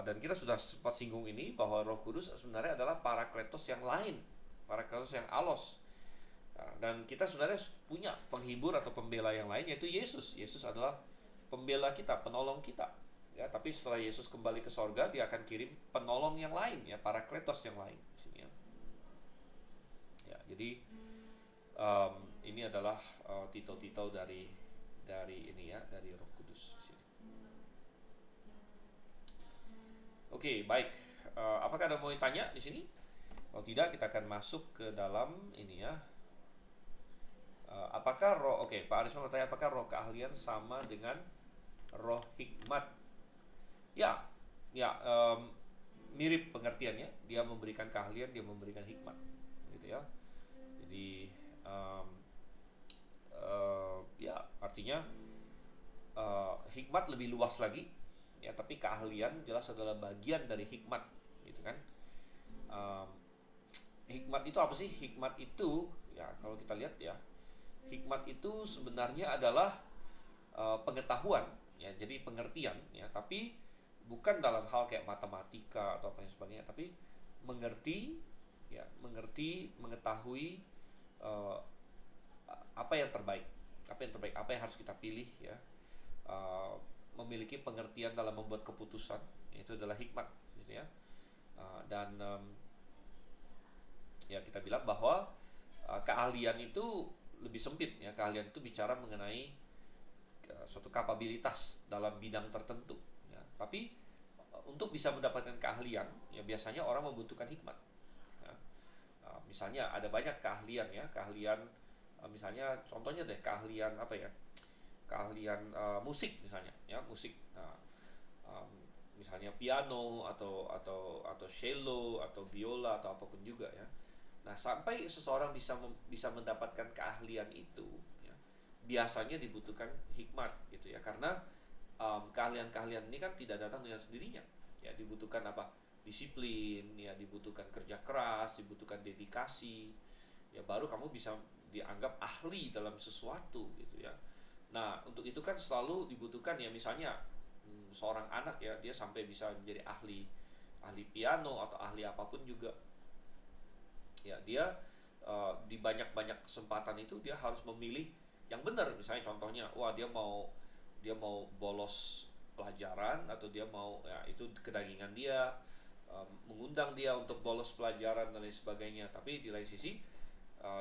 dan kita sudah sempat singgung ini bahwa Roh Kudus sebenarnya adalah parakletos yang lain, parakletos yang alos. Dan kita sebenarnya punya penghibur atau pembela yang lain, yaitu Yesus. Yesus adalah pembela kita, penolong kita ya. Tapi setelah Yesus kembali ke sorga, dia akan kirim penolong yang lain ya, parakletos yang lain di sini ya. Ya, jadi ini adalah titel-titel dari ini ya, dari Roh Kudus. Oke, baik. Apakah ada mau ditanya di sini? Kalau tidak, kita akan masuk ke dalam ini ya. Apakah roh? Oke, Pak Arisman bertanya, apakah roh keahlian sama dengan roh hikmat? Ya, mirip pengertiannya. Dia memberikan keahlian, dia memberikan hikmat, gitu ya. Jadi ya artinya hikmat lebih luas lagi ya, tapi keahlian jelas adalah bagian dari hikmat, gitu kan. Hikmat itu apa sih? Hikmat itu ya, kalau kita lihat ya, hikmat itu sebenarnya adalah pengetahuan ya, jadi pengertian ya, tapi bukan dalam hal kayak matematika atau apa yang sebagainya, tapi mengerti ya, mengetahui apa yang terbaik, apa yang harus kita pilih ya, memiliki pengertian dalam membuat keputusan, itu adalah hikmat, gitu ya. Dan ya kita bilang bahwa keahlian itu lebih sempit ya. Keahlian itu bicara mengenai suatu kapabilitas dalam bidang tertentu ya. Tapi untuk bisa mendapatkan keahlian ya, biasanya orang membutuhkan hikmat ya. Misalnya ada banyak keahlian ya, misalnya contohnya deh, keahlian apa ya, keahlian musik misalnya ya, musik. Misalnya piano atau cello atau biola atau apapun juga ya. Nah, sampai seseorang bisa mendapatkan keahlian itu ya, biasanya dibutuhkan hikmat, gitu ya. Karena keahlian-keahlian ini kan tidak datang dengan sendirinya ya, dibutuhkan apa? Disiplin ya, dibutuhkan kerja keras, dibutuhkan dedikasi ya, baru kamu bisa dianggap ahli dalam sesuatu, gitu ya. Nah, untuk itu kan selalu dibutuhkan ya, misalnya seorang anak ya, dia sampai bisa menjadi ahli piano atau ahli apapun juga ya, dia di banyak kesempatan itu dia harus memilih yang benar. Misalnya contohnya, wah dia mau bolos pelajaran atau dia mau, ya itu kedagingan dia, mengundang dia untuk bolos pelajaran dan lain sebagainya. Tapi di lain sisi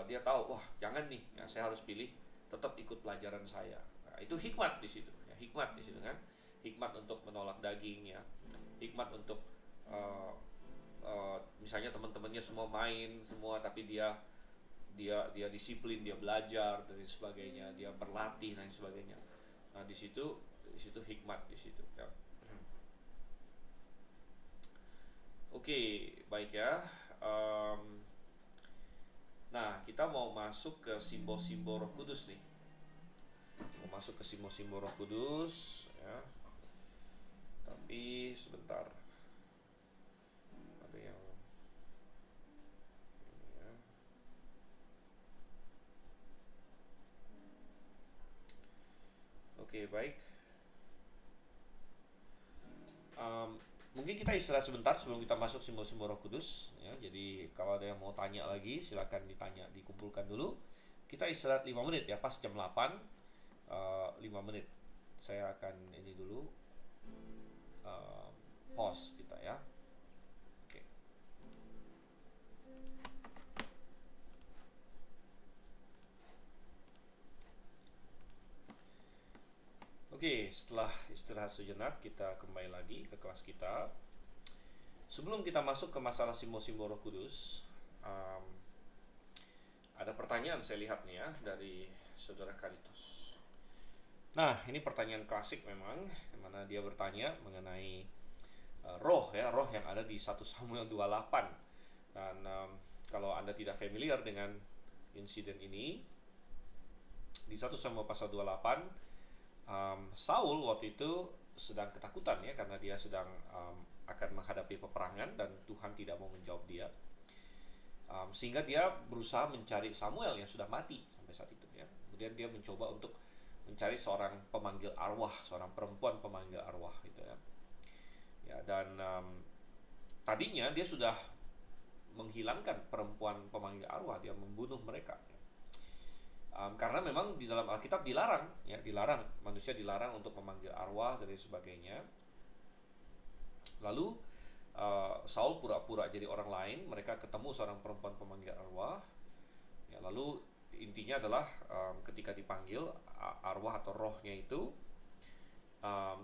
dia tahu, wah jangan nih, ya, saya harus pilih tetap ikut pelajaran saya. Nah, itu hikmat di situ, ya, hikmat di situ kan, hikmat untuk menolak daging, ya, hikmat untuk misalnya teman-temannya semua main semua, tapi dia disiplin, dia belajar dan sebagainya, dia berlatih dan sebagainya. Nah di situ hikmat di situ, ya. Oke, baik ya. Nah, kita mau masuk ke simbol-simbol Roh Kudus nih. Mau masuk ke simbol-simbol Roh Kudus, ya. Tapi sebentar. Ada yang ini ya. Oke, baik. Mungkin kita istirahat sebentar sebelum kita masuk simbol-simbol Roh Kudus, ya. Jadi kalau ada yang mau tanya lagi, silakan ditanya, dikumpulkan dulu. Kita istirahat 5 menit ya, pas jam 8, 5 menit. Saya akan ini dulu, pause kita ya. Oke. Oke, setelah istirahat sejenak, kita kembali lagi ke kelas kita. Sebelum kita masuk ke masalah simbol-simbol Roh Kudus, ada pertanyaan saya lihat nih ya dari saudara Karitos. Nah, ini pertanyaan klasik memang, dimana dia bertanya mengenai roh ya, roh yang ada di 1 Samuel 28. Dan kalau Anda tidak familiar dengan insiden ini, di 1 Samuel pasal 28, Saul waktu itu sedang ketakutan ya, karena dia sedang akan menghadapi peperangan dan Tuhan tidak mau menjawab dia, sehingga dia berusaha mencari Samuel yang sudah mati sampai saat itu ya. Kemudian dia mencoba untuk mencari seorang pemanggil arwah, seorang perempuan pemanggil arwah gitu ya. Ya, dan tadinya dia sudah menghilangkan perempuan pemanggil arwah, dia membunuh mereka. Karena memang di dalam Alkitab dilarang, ya, dilarang, manusia dilarang untuk memanggil arwah dan sebagainya. Lalu Saul pura-pura jadi orang lain, mereka ketemu seorang perempuan pemanggil arwah. Ya, lalu intinya adalah ketika dipanggil arwah atau rohnya itu,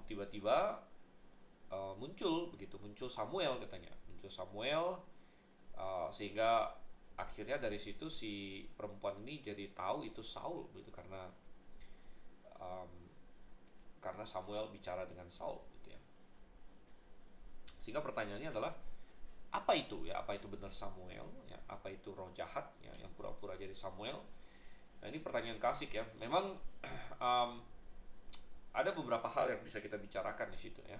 tiba-tiba muncul Samuel katanya, muncul Samuel, sehingga akhirnya dari situ si perempuan ini jadi tahu itu Saul gitu, karena Samuel bicara dengan Saul gitu ya. Sehingga pertanyaannya adalah apa itu ya, apa itu benar Samuel ya, apa itu roh jahat ya yang pura-pura jadi Samuel. Nah, ini pertanyaan klasik ya. Memang ada beberapa hal yang bisa kita bicarakan di situ ya.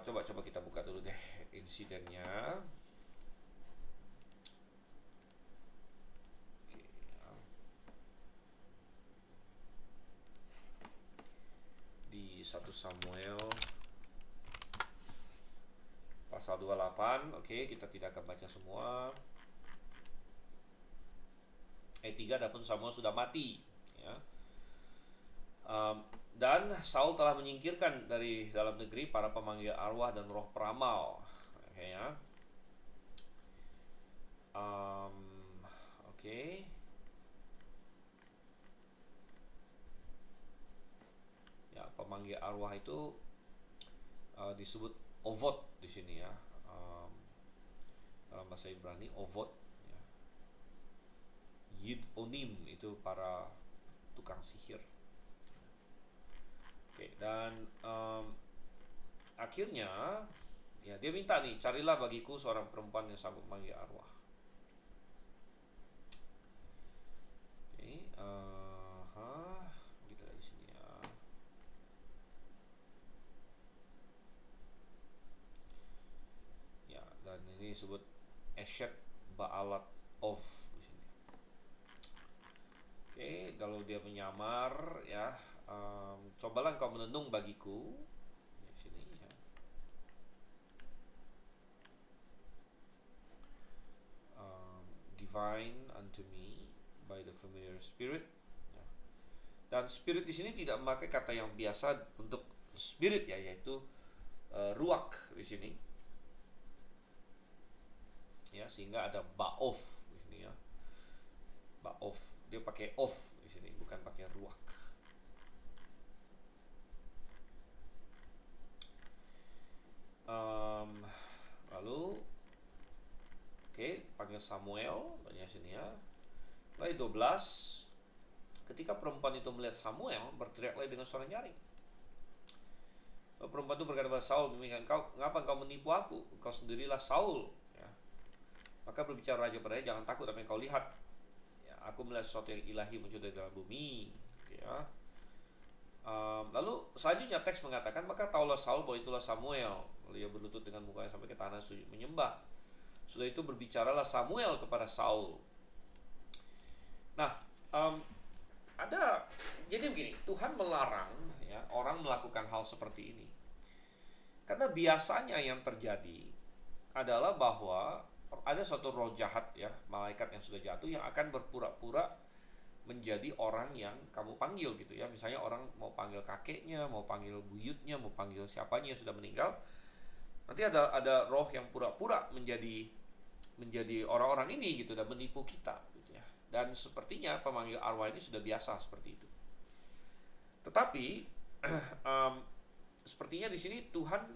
Coba kita buka dulu deh insidennya. Di 1 Samuel pasal 28. Oke, kita tidak akan baca semua. Ayat 3, adapun Samuel sudah mati ya. Dan Saul telah menyingkirkan dari dalam negeri para pemanggil arwah dan roh peramal. Oke ya. Oke. Ya, pemanggil arwah itu disebut ovot di sini ya. Dalam bahasa Ibrani ovot ya. Yid onim itu para tukang sihir. Oke, dan akhirnya ya dia minta nih, carilah bagiku seorang perempuan yang sanggup memanggil arwah. Oke, kita lihat di sini ya. Ya, dan ini disebut Eshet Baalat of di sini. Oke, kalau dia menyamar ya, cobalah engkau menenung bagiku di sini ya. Divine unto me by the familiar spirit. Ya. Dan spirit di sini tidak memakai kata yang biasa untuk spirit ya, yaitu ruach di sini. Ya, sehingga ada ba'of di sini ya. Ba'of, dia pakai of di sini, bukan pakai ruach. Lalu panggil Samuel, banyak sini ya. Lalu 12, ketika perempuan itu melihat Samuel, berteriaklah dengan suara nyaring. Lalu perempuan itu berkata kepada Saul, demikian ngapa engkau menipu aku? Engkau sendirilah Saul. Ya. Maka berbicara raja padanya, jangan takut apa yang kau lihat. Ya, aku melihat sesuatu yang ilahi muncul dari dalam bumi. Ya. Lalu selanjutnya teks mengatakan, maka taulah Saul bahwa itulah Samuel. Lalu ia berlutut dengan mukanya sampai ke tanah sujud menyembah. Sudah itu berbicaralah Samuel kepada Saul. Nah, jadi begini, Tuhan melarang ya orang melakukan hal seperti ini. Karena biasanya yang terjadi adalah bahwa ada suatu roh jahat ya, malaikat yang sudah jatuh yang akan berpura-pura menjadi orang yang kamu panggil gitu ya. Misalnya orang mau panggil kakeknya, mau panggil buyutnya, mau panggil siapanya yang sudah meninggal. Nanti ada roh yang pura-pura menjadi orang-orang ini gitu dan menipu kita gitu ya. Dan sepertinya pemanggil arwah ini sudah biasa seperti itu. Tetapi sepertinya di sini Tuhan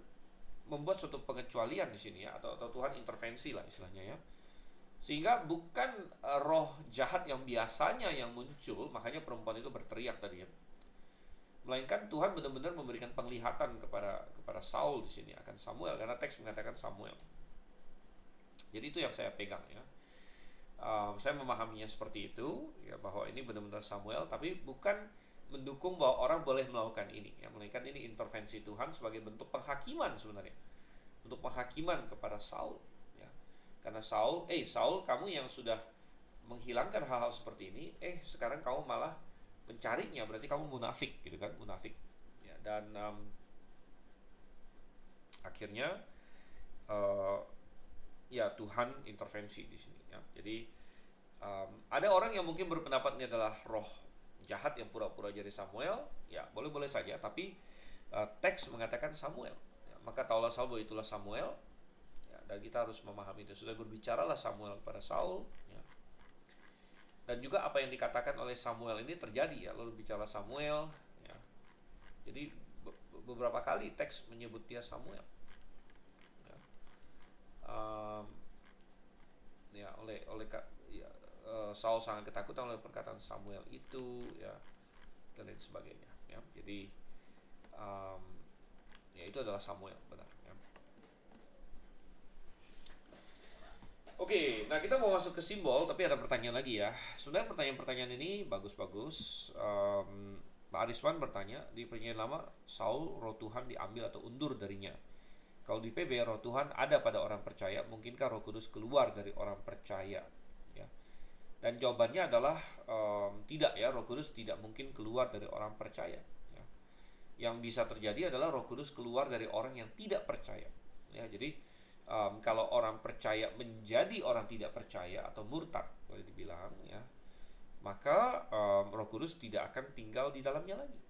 membuat suatu pengecualian di sini ya, atau Tuhan intervensi lah istilahnya ya. Sehingga bukan roh jahat yang biasanya yang muncul, makanya perempuan itu berteriak tadi ya. Melainkan Tuhan benar-benar memberikan penglihatan kepada Saul di sini akan Samuel, karena teks mengatakan Samuel. Jadi itu yang saya pegang ya. Saya memahaminya seperti itu ya, bahwa ini benar-benar Samuel, tapi bukan mendukung bahwa orang boleh melakukan ini ya, melainkan ini intervensi Tuhan sebagai bentuk penghakiman sebenarnya, untuk penghakiman kepada Saul ya. Karena Saul kamu yang sudah menghilangkan hal-hal seperti ini, sekarang kamu malah mencarinya, berarti kamu munafik gitu kan, munafik ya. Dan akhirnya ya Tuhan intervensi di sini ya. Jadi ada orang yang mungkin berpendapat ini adalah roh jahat yang pura-pura jadi Samuel, ya boleh-boleh saja, tapi teks mengatakan Samuel ya. Maka taulah Saul bahwa itulah Samuel ya, dan kita harus memahami itu. Sudah berbicaralah Samuel kepada Saul ya. Dan juga apa yang dikatakan oleh Samuel ini terjadi ya. Lalu bicara Samuel ya. Jadi beberapa kali teks menyebut dia Samuel ya. Saul sangat ketakutan oleh perkataan Samuel itu ya, dan lain sebagainya ya. Jadi ya itu adalah Samuel benar ya. Oke, nah kita mau masuk ke simbol, tapi ada pertanyaan lagi ya. Sebenarnya pertanyaan-pertanyaan ini bagus-bagus. Pak Ariswan bertanya, di Perjanjian Lama Saul roh Tuhan diambil atau undur darinya. Kalau di PB roh Tuhan ada pada orang percaya, mungkinkah Roh Kudus keluar dari orang percaya? Ya. Dan jawabannya adalah tidak ya, Roh Kudus tidak mungkin keluar dari orang percaya. Ya. Yang bisa terjadi adalah Roh Kudus keluar dari orang yang tidak percaya. Ya, jadi kalau orang percaya menjadi orang tidak percaya atau murtad boleh dibilang ya, maka Roh Kudus tidak akan tinggal di dalamnya lagi.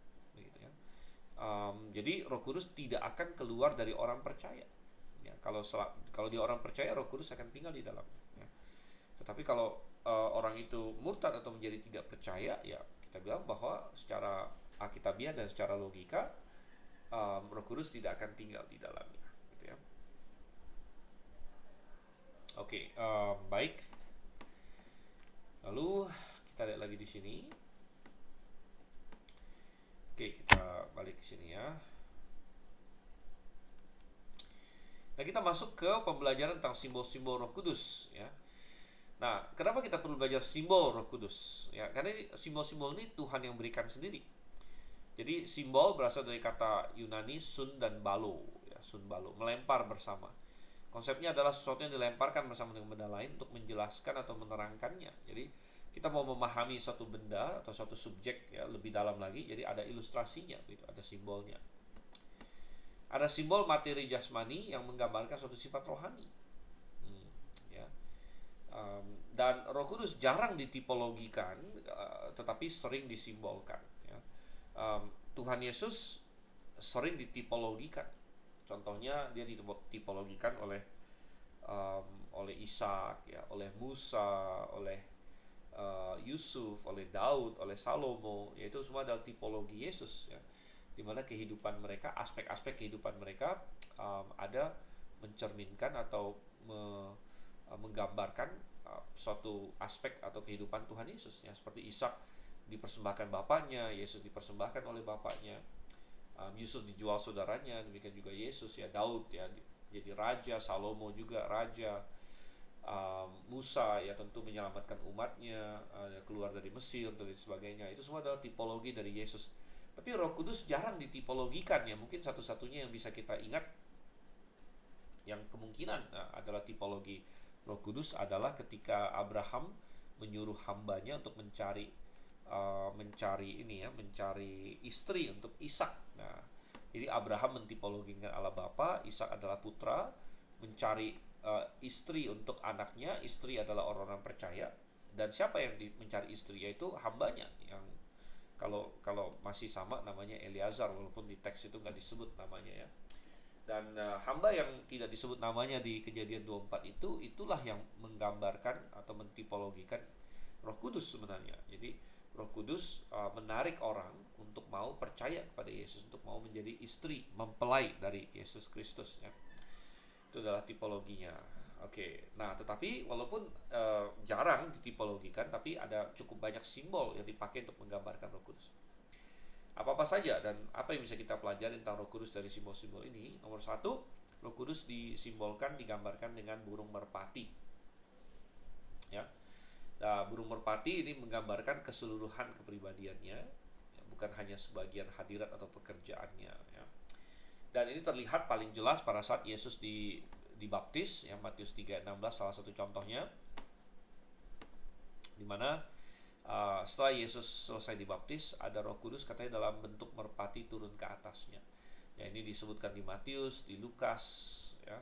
Jadi Roh Kudus tidak akan keluar dari orang percaya ya. Kalau dia orang percaya, Roh Kudus akan tinggal di dalamnya ya. Tetapi kalau orang itu murtad atau menjadi tidak percaya ya, kita bilang bahwa secara alkitabiah dan secara logika Roh Kudus tidak akan tinggal di dalamnya gitu ya. Oke, baik. Lalu kita lihat lagi di sini. Oke, kita balik ke sini ya. Nah, kita masuk ke pembelajaran tentang simbol-simbol Roh Kudus ya. Nah, kenapa kita perlu belajar simbol Roh Kudus? Ya, karena simbol-simbol ini Tuhan yang berikan sendiri. Jadi simbol berasal dari kata Yunani sun dan balo ya, sun balo, melempar bersama. Konsepnya adalah sesuatu yang dilemparkan bersama dengan benda lain untuk menjelaskan atau menerangkannya. Jadi kita mau memahami suatu benda atau suatu subjek ya lebih dalam lagi, jadi ada ilustrasinya gitu, ada simbolnya. Ada simbol materi jasmani yang menggambarkan suatu sifat rohani. Ya. Dan Roh Kudus jarang ditipologikan, tetapi sering disimbolkan ya. Tuhan Yesus sering ditipologikan. Contohnya dia ditipologikan oleh Ishak, ya, oleh Musa, oleh Yusuf, oleh Daud, oleh Salomo, yaitu semua adalah tipologi Yesus, ya, di mana kehidupan mereka, aspek-aspek kehidupan mereka ada mencerminkan atau menggambarkan suatu aspek atau kehidupan Tuhan Yesus, ya, seperti Ishak dipersembahkan bapaknya, Yesus dipersembahkan oleh bapaknya, Yusuf dijual saudaranya, demikian juga Yesus, ya, Daud, ya, jadi raja, Salomo juga raja, Musa, ya, tentu menyelamatkan umatnya, keluar dari Mesir dan sebagainya. Itu semua adalah tipologi dari Yesus. Tapi Roh Kudus jarang ditipologikan, ya. Mungkin satu-satunya yang bisa kita ingat yang kemungkinan adalah tipologi Roh Kudus adalah ketika Abraham menyuruh hambanya untuk mencari istri untuk Ishak. Nah, jadi Abraham mentipologikan Allah Bapa, Ishak adalah putra, mencari istri untuk anaknya. Istri adalah orang-orang percaya, dan siapa yang mencari istri, yaitu hambanya, yang kalau masih sama namanya Eleazar, walaupun di teks itu nggak disebut namanya, ya. Dan hamba yang tidak disebut namanya di Kejadian 24 itulah yang menggambarkan atau mentipologikan Roh Kudus sebenarnya. Jadi Roh Kudus menarik orang untuk mau percaya kepada Yesus, untuk mau menjadi istri, mempelai dari Yesus Kristus, ya. Itu adalah tipologinya. Oke, nah tetapi walaupun jarang ditipologikan, tapi ada cukup banyak simbol yang dipakai untuk menggambarkan Roh Kudus. Apa-apa saja dan apa yang bisa kita pelajari tentang Roh Kudus dari simbol-simbol ini? Nomor satu, Roh Kudus digambarkan dengan burung merpati, ya. Nah, burung merpati ini menggambarkan keseluruhan kepribadiannya, ya, bukan hanya sebagian hadirat atau pekerjaannya, ya. Dan ini terlihat paling jelas pada saat Yesus dibaptis, ya, Matius 3:16 salah satu contohnya, di mana setelah Yesus selesai dibaptis, ada Roh Kudus katanya dalam bentuk merpati turun ke atasnya. Ya, ini disebutkan di Matius, di Lukas, ya.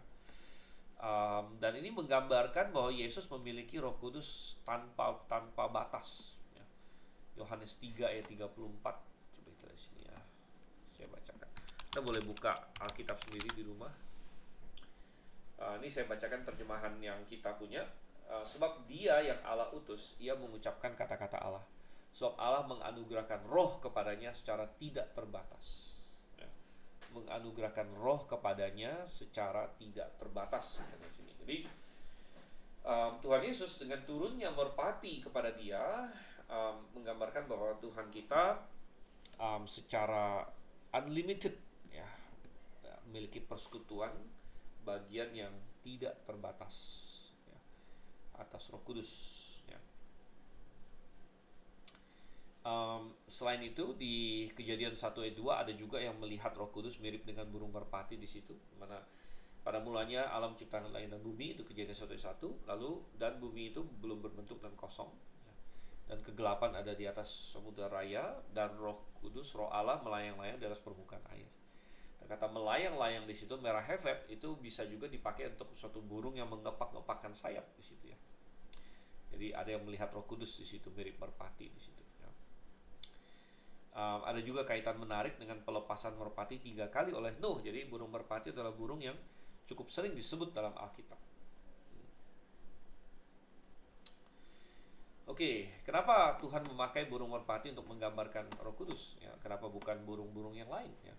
Dan ini menggambarkan bahwa Yesus memiliki Roh Kudus tanpa batas, ya. Yohanes 3 ayat 34. Coba kita lihat sini, ya. Saya bacakan. Kita boleh buka Alkitab sendiri di rumah. Ini saya bacakan terjemahan yang kita punya. Sebab Dia yang Allah utus, Ia mengucapkan kata-kata Allah. Sebab Allah menganugerahkan roh kepadanya secara tidak terbatas, ya. Menganugerahkan roh kepadanya secara tidak terbatas. Jadi Tuhan Yesus dengan turunnya merpati kepada Dia menggambarkan bahwa Tuhan kita secara unlimited, ya, memiliki persekutuan bagian yang tidak terbatas, ya, atas Roh Kudus, ya. Selain itu di Kejadian 1 ayat 2 ada juga yang melihat Roh Kudus mirip dengan burung merpati di situ, mana pada mulanya alam ciptaan langit dan bumi, itu Kejadian 1 ayat 1, lalu dan bumi itu belum berbentuk dan kosong, ya. Dan kegelapan ada di atas samudera raya, dan Roh Kudus, Roh Allah melayang-layang di atas permukaan air. Kata melayang-layang di situ, merah hevet, itu bisa juga dipakai untuk suatu burung yang mengepak-ngepakkan sayap di situ, ya. Jadi ada yang melihat Roh Kudus di situ mirip merpati di situ, ya. Ada juga kaitan menarik dengan pelepasan merpati 3 kali oleh Nuh. Jadi burung merpati adalah burung yang cukup sering disebut dalam Alkitab. Oke, kenapa Tuhan memakai burung merpati untuk menggambarkan Roh Kudus, ya? Kenapa bukan burung-burung yang lain, ya?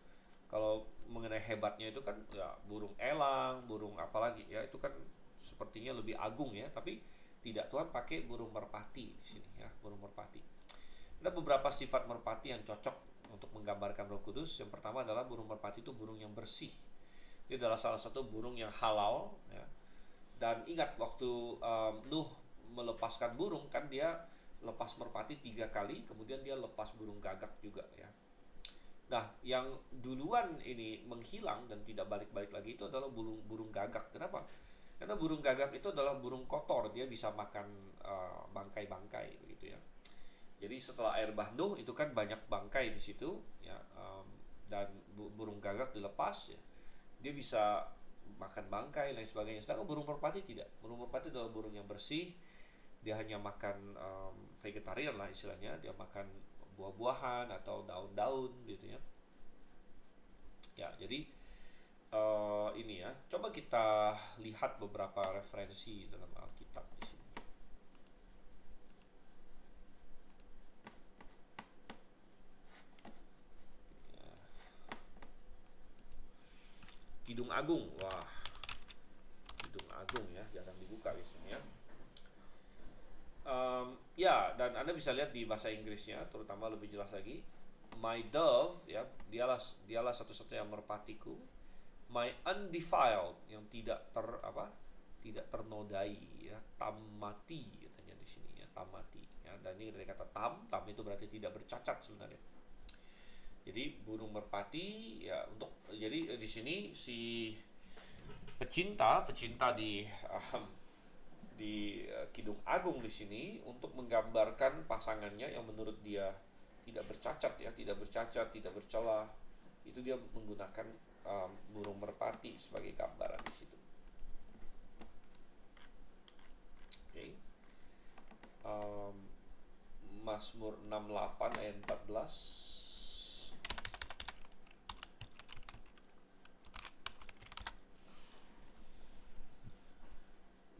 Kalau mengenai hebatnya itu kan, ya, burung elang, burung apalagi, ya, itu kan sepertinya lebih agung, ya, tapi tidak, Tuhan pakai burung merpati di sini, ya, burung merpati. Ada beberapa sifat merpati yang cocok untuk menggambarkan Roh Kudus. Yang pertama adalah burung merpati itu burung yang bersih. Dia adalah salah satu burung yang halal, ya. Dan ingat waktu Nuh melepaskan burung, kan dia lepas merpati 3 kali, kemudian dia lepas burung gagak juga, ya. Nah, yang duluan ini menghilang dan tidak balik-balik lagi itu adalah burung gagak. Kenapa? Karena burung gagak itu adalah burung kotor, dia bisa makan bangkai-bangkai, begitu, ya. Jadi setelah air bah Nuh itu kan banyak bangkai di situ, ya, dan burung gagak dilepas, ya, dia bisa makan bangkai lain sebagainya. Sedangkan burung merpati tidak. Burung merpati adalah burung yang bersih. Dia hanya makan vegetarian lah istilahnya, dia makan buah-buahan atau daun-daun gitu, ya. Ya, jadi ini ya, coba kita lihat beberapa referensi dalam Alkitab di sini. Ya. Kidung Agung, wah, Kidung Agung ya, jarang dibuka biasanya. Ya, dan Anda bisa lihat di bahasa Inggrisnya, terutama lebih jelas lagi. My dove, ya, dialah satu-satunya merpatiku. My undefiled, yang tidak ternodai, ya, tamati katanya di sini ya, tamati. Ya, dan ini dari kata tam itu berarti tidak bercacat sebenarnya. Jadi burung merpati ya jadi di sini si pecinta di Kidung Agung di sini untuk menggambarkan pasangannya yang menurut dia tidak bercacat ya, tidak bercela. Itu dia menggunakan burung merpati sebagai gambaran di situ. Oke. Okay. Mazmur 68 ayat 14.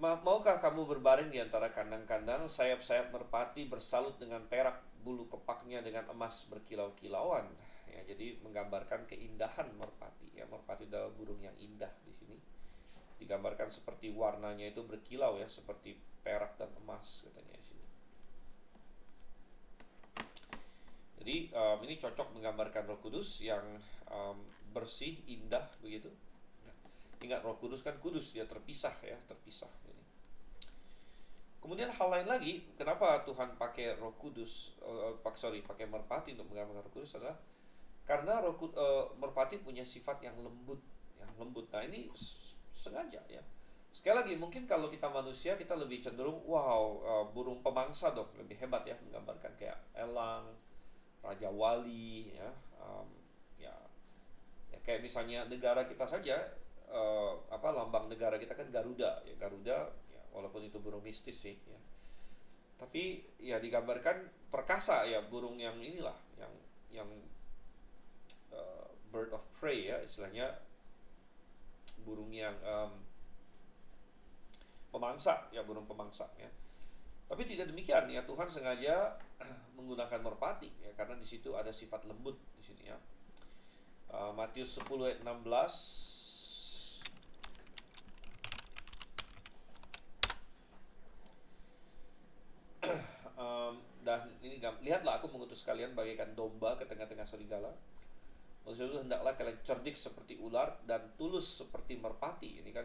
Maukah kamu berbaring di antara kandang-kandang, sayap-sayap merpati bersalut dengan perak, bulu kepaknya dengan emas berkilau-kilauan. Ya, jadi menggambarkan keindahan merpati. Ya, merpati adalah burung yang indah di sini. Digambarkan seperti warnanya itu berkilau ya, seperti perak dan emas katanya di sini. Jadi ini cocok menggambarkan Roh Kudus yang bersih, indah begitu. Ingat Roh Kudus kan kudus, dia terpisah ya, terpisah. Kemudian hal lain lagi, kenapa Tuhan pakai Roh Kudus, pakai merpati untuk menggambarkan Roh Kudus adalah karena merpati punya sifat yang lembut, ya, lembut. Nah ini sengaja ya. Sekali lagi, mungkin kalau kita manusia kita lebih cenderung, wow, burung pemangsa dong, lebih hebat ya, menggambarkan kayak elang, raja wali, ya, ya, ya kayak misalnya negara kita saja, lambang negara kita kan Garuda, ya Garuda. Walaupun itu burung mistis sih ya. Tapi ya digambarkan perkasa ya, burung yang inilah yang bird of prey ya, istilahnya burung yang pemangsa ya, burung pemangsa ya. Tapi tidak demikian ya, Tuhan sengaja menggunakan merpati ya, karena di situ ada sifat lembut di sini ya. Matius 10 ayat 16. Dan ini lihatlah, aku mengutus kalian bagaikan domba ke tengah-tengah serigala. Maksudnya itu hendaklah kalian cerdik seperti ular dan tulus seperti merpati. Ini kan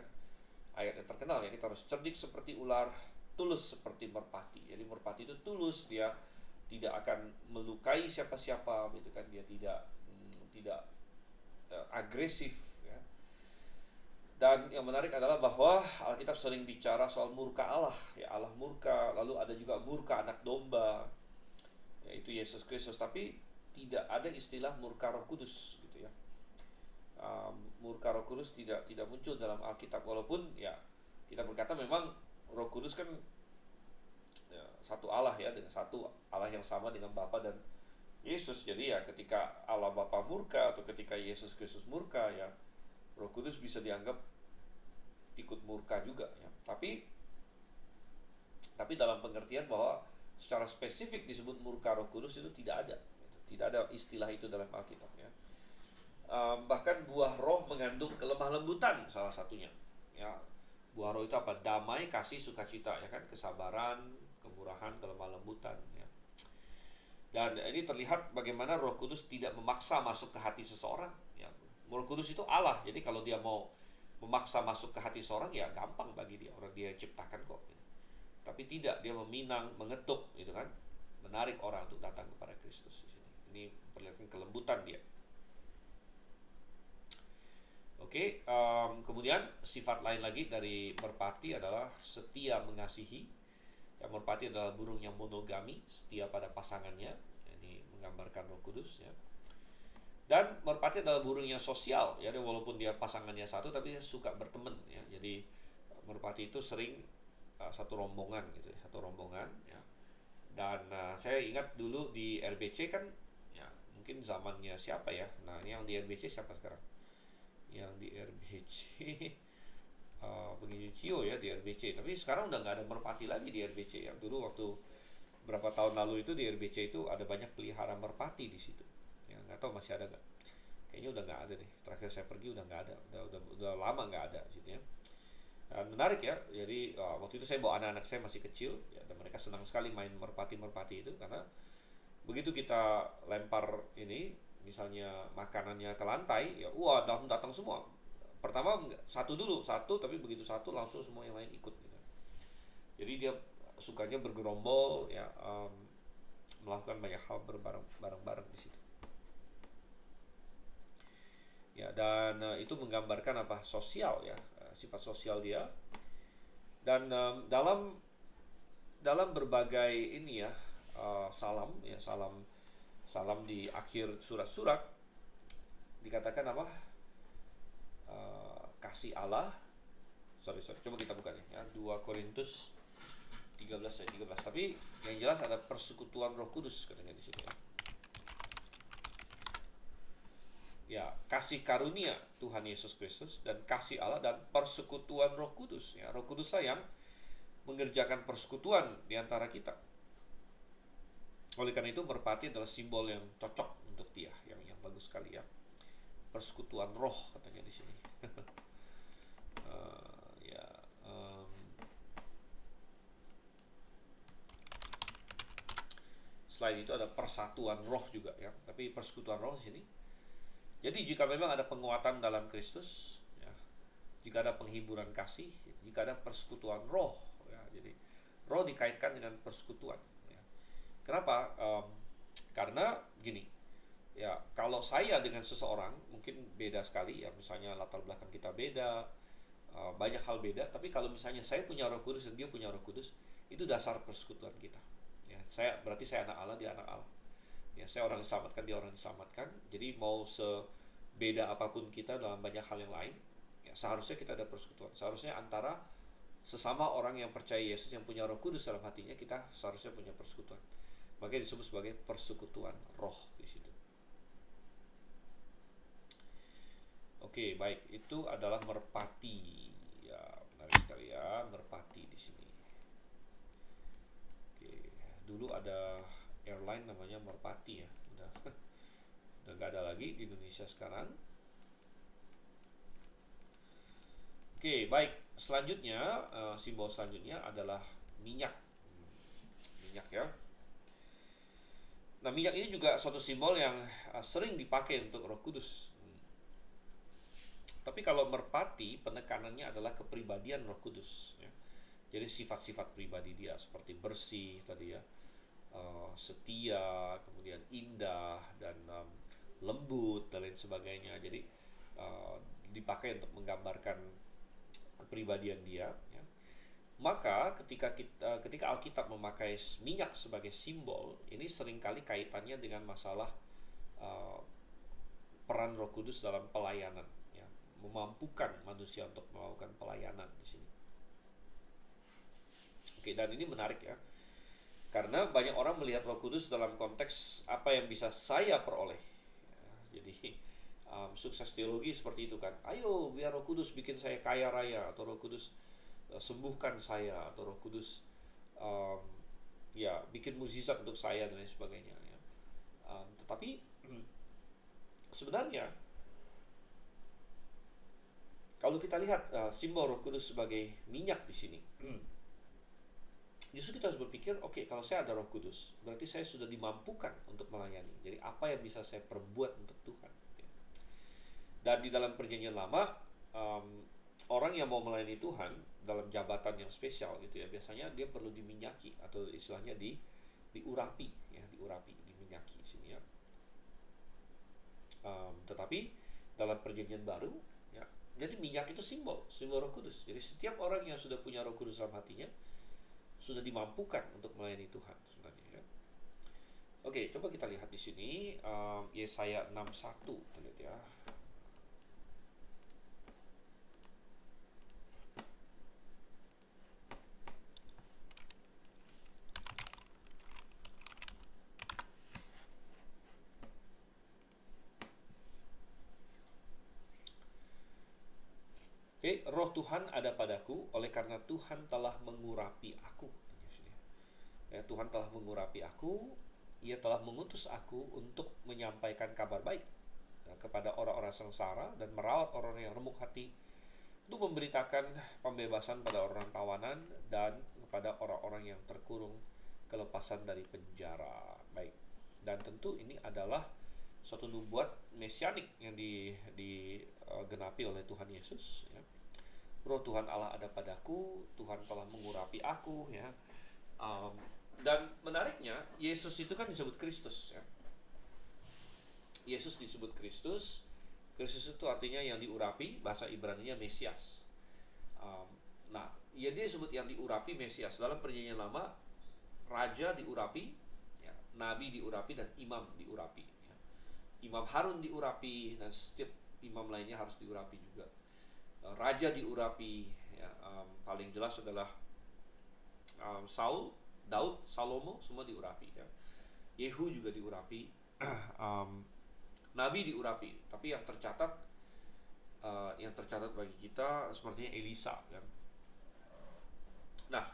ayat yang terkenal ya, kita harus cerdik seperti ular, tulus seperti merpati. Jadi merpati itu tulus, dia tidak akan melukai siapa-siapa gitu kan, dia tidak agresif ya. Dan yang menarik adalah bahwa Alkitab sering bicara soal murka Allah, ya Allah murka, lalu ada juga murka anak domba, yaitu Yesus Kristus. Tapi tidak ada istilah murka Roh Kudus gitu ya. Murka Roh Kudus tidak muncul dalam Alkitab, walaupun ya kita berkata memang Roh Kudus kan ya, satu Allah ya, dengan satu Allah yang sama dengan Bapa dan Yesus. Jadi ya ketika Allah Bapa murka atau ketika Yesus Kristus murka ya, Roh Kudus bisa dianggap ikut murka juga ya. Tapi dalam pengertian bahwa secara spesifik disebut murka Roh Kudus itu tidak ada. Tidak ada istilah itu dalam Alkitab ya. Bahkan buah roh mengandung kelemah lembutan salah satunya. Ya, buah roh itu apa? Damai, kasih, sukacita ya kan, kesabaran, kemurahan, kelemah lembutan ya. Dan ini terlihat bagaimana Roh Kudus tidak memaksa masuk ke hati seseorang ya. Roh Kudus itu Allah, jadi kalau dia mau memaksa masuk ke hati seorang ya gampang bagi dia, orang dia ciptakan kok. Tapi tidak, dia meminang, mengetuk gitu kan, menarik orang untuk datang kepada Kristus di sini. Ini perlihatkan kelembutan dia. Oke, kemudian sifat lain lagi dari merpati adalah setia mengasihi. Ya, merpati adalah burung yang monogami, setia pada pasangannya. Ini menggambarkan Roh Kudus ya. Dan merpati adalah burung yang sosial ya, walaupun dia pasangannya satu tapi dia suka berteman ya. Jadi merpati itu sering satu rombongan gitu, satu rombongan ya. Dan saya ingat dulu di RBC kan ya, mungkin zamannya siapa ya. Nah, ini yang di RBC siapa sekarang? yang di RBC penginjil Cio ya di RBC, tapi sekarang udah nggak ada merpati lagi di RBC. Yang dulu waktu berapa tahun lalu itu di RBC itu ada banyak pelihara merpati di situ. Ya nggak tahu masih ada nggak? Kayaknya udah nggak ada deh. Terakhir saya pergi udah nggak ada, udah lama nggak ada gitu ya. Dan menarik ya. Jadi waktu itu saya bawa anak-anak saya masih kecil ya, dan mereka senang sekali main merpati itu karena begitu kita lempar ini misalnya makanannya ke lantai ya, wah datang semua. Pertama satu, tapi begitu satu langsung semua yang lain ikut gitu. Jadi dia sukanya bergerombol ya, melakukan banyak hal bareng-bareng di situ. Ya, dan itu menggambarkan apa? Sosial ya, sifat sosial dia. Dan dalam berbagai ini ya, salam di akhir surat-surat dikatakan apa? Kasih Allah. Sorry, coba kita buka nih ya, 2 Korintus 13 ayat 13. Tapi yang jelas ada persekutuan Roh Kudus katanya di sini ya. Ya, kasih karunia Tuhan Yesus Kristus dan kasih Allah dan persekutuan Roh Kudus ya. Roh Kudus lah yang mengerjakan persekutuan di antara kita. Oleh karena itu merpati adalah simbol yang cocok untuk dia, yang bagus sekali ya. Persekutuan roh katanya di sini. Selain itu ada persatuan roh juga ya, tapi persekutuan roh di sini. Jadi jika memang ada penguatan dalam Kristus, ya, jika ada penghiburan kasih, jika ada persekutuan roh, ya, jadi roh dikaitkan dengan persekutuan. Ya. Kenapa? Karena gini, ya kalau saya dengan seseorang mungkin beda sekali ya, misalnya latar belakang kita beda, banyak hal beda. Tapi kalau misalnya saya punya Roh Kudus dan dia punya Roh Kudus, itu dasar persekutuan kita. Berarti saya anak Allah, dia anak Allah. Ya, saya orang diselamatkan, dia orang diselamatkan. Jadi mau sebeda apapun kita dalam banyak hal yang lain, ya, seharusnya kita ada persekutuan. Seharusnya antara sesama orang yang percaya Yesus, yang punya Roh Kudus dalam hatinya, kita seharusnya punya persekutuan. Makanya disebut sebagai persekutuan roh di situ. Oke, baik. Itu adalah merpati. Ya, menarik sekali ya, merpati di sini. Dulu ada airline namanya Merpati ya, udah nggak ada lagi di Indonesia sekarang. Oke, baik. Selanjutnya, simbol selanjutnya adalah minyak ya. Nah, minyak ini juga suatu simbol yang sering dipakai untuk Roh Kudus. Tapi kalau merpati, penekanannya adalah kepribadian Roh Kudus ya. Jadi sifat-sifat pribadi dia seperti bersih tadi ya, setia, kemudian indah, dan lembut dan lain sebagainya. Jadi dipakai untuk menggambarkan kepribadian dia ya. Maka ketika Alkitab memakai minyak sebagai simbol, ini seringkali kaitannya dengan masalah peran Roh Kudus dalam pelayanan ya, memampukan manusia untuk melakukan pelayanan di sini. Oke, dan ini menarik ya. Karena banyak orang melihat Roh Kudus dalam konteks apa yang bisa saya peroleh. Ya, jadi sukses teologi seperti itu kan. Ayo biar Roh Kudus bikin saya kaya raya, atau Roh Kudus sembuhkan saya, atau Roh Kudus ya bikin mukjizat untuk saya dan lain sebagainya. Ya. Tetapi sebenarnya kalau kita lihat simbol Roh Kudus sebagai minyak di sini. Justru kita harus berpikir, oke, kalau saya ada Roh Kudus, berarti saya sudah dimampukan untuk melayani. Jadi apa yang bisa saya perbuat untuk Tuhan? Dan di dalam Perjanjian Lama, orang yang mau melayani Tuhan dalam jabatan yang spesial gitu ya, biasanya dia perlu diminyaki, atau istilahnya diurapi, diminyaki sini ya. Tetapi dalam Perjanjian Baru, ya, jadi minyak itu simbol Roh Kudus. Jadi setiap orang yang sudah punya Roh Kudus dalam hatinya sudah dimampukan untuk melayani Tuhan sebenarnya ya. Oke, coba kita lihat di sini Yesaya 61, kita lihat ya. Oke, roh Tuhan ada padaku oleh karena Tuhan telah mengurapi aku. Ya, Tuhan telah mengurapi aku, Ia telah mengutus aku untuk menyampaikan kabar baik kepada orang-orang sengsara dan merawat orang yang remuk hati, untuk memberitakan pembebasan pada orang tawanan dan kepada orang-orang yang terkurung kelepasan dari penjara. Baik. Dan tentu ini adalah suatu nubuat mesianik yang digenapi oleh Tuhan Yesus, ya. Roh Tuhan Allah ada padaku, Tuhan telah mengurapi aku, ya. Dan menariknya, Yesus itu kan disebut Kristus, ya. Yesus disebut Kristus. Kristus itu artinya yang diurapi, bahasa Ibrani-nya Mesias. Nah, ya dia disebut yang diurapi, Mesias. Dalam Perjanjian Lama, raja diurapi, ya, nabi diurapi, dan imam diurapi, ya. Imam Harun diurapi, dan setiap imam lainnya harus diurapi juga. Raja diurapi, ya, paling jelas adalah Saul, Daud, Salomo, semua diurapi, ya. Yehu juga diurapi. Nabi diurapi, tapi yang tercatat bagi kita sepertinya Elisa, kan? Nah,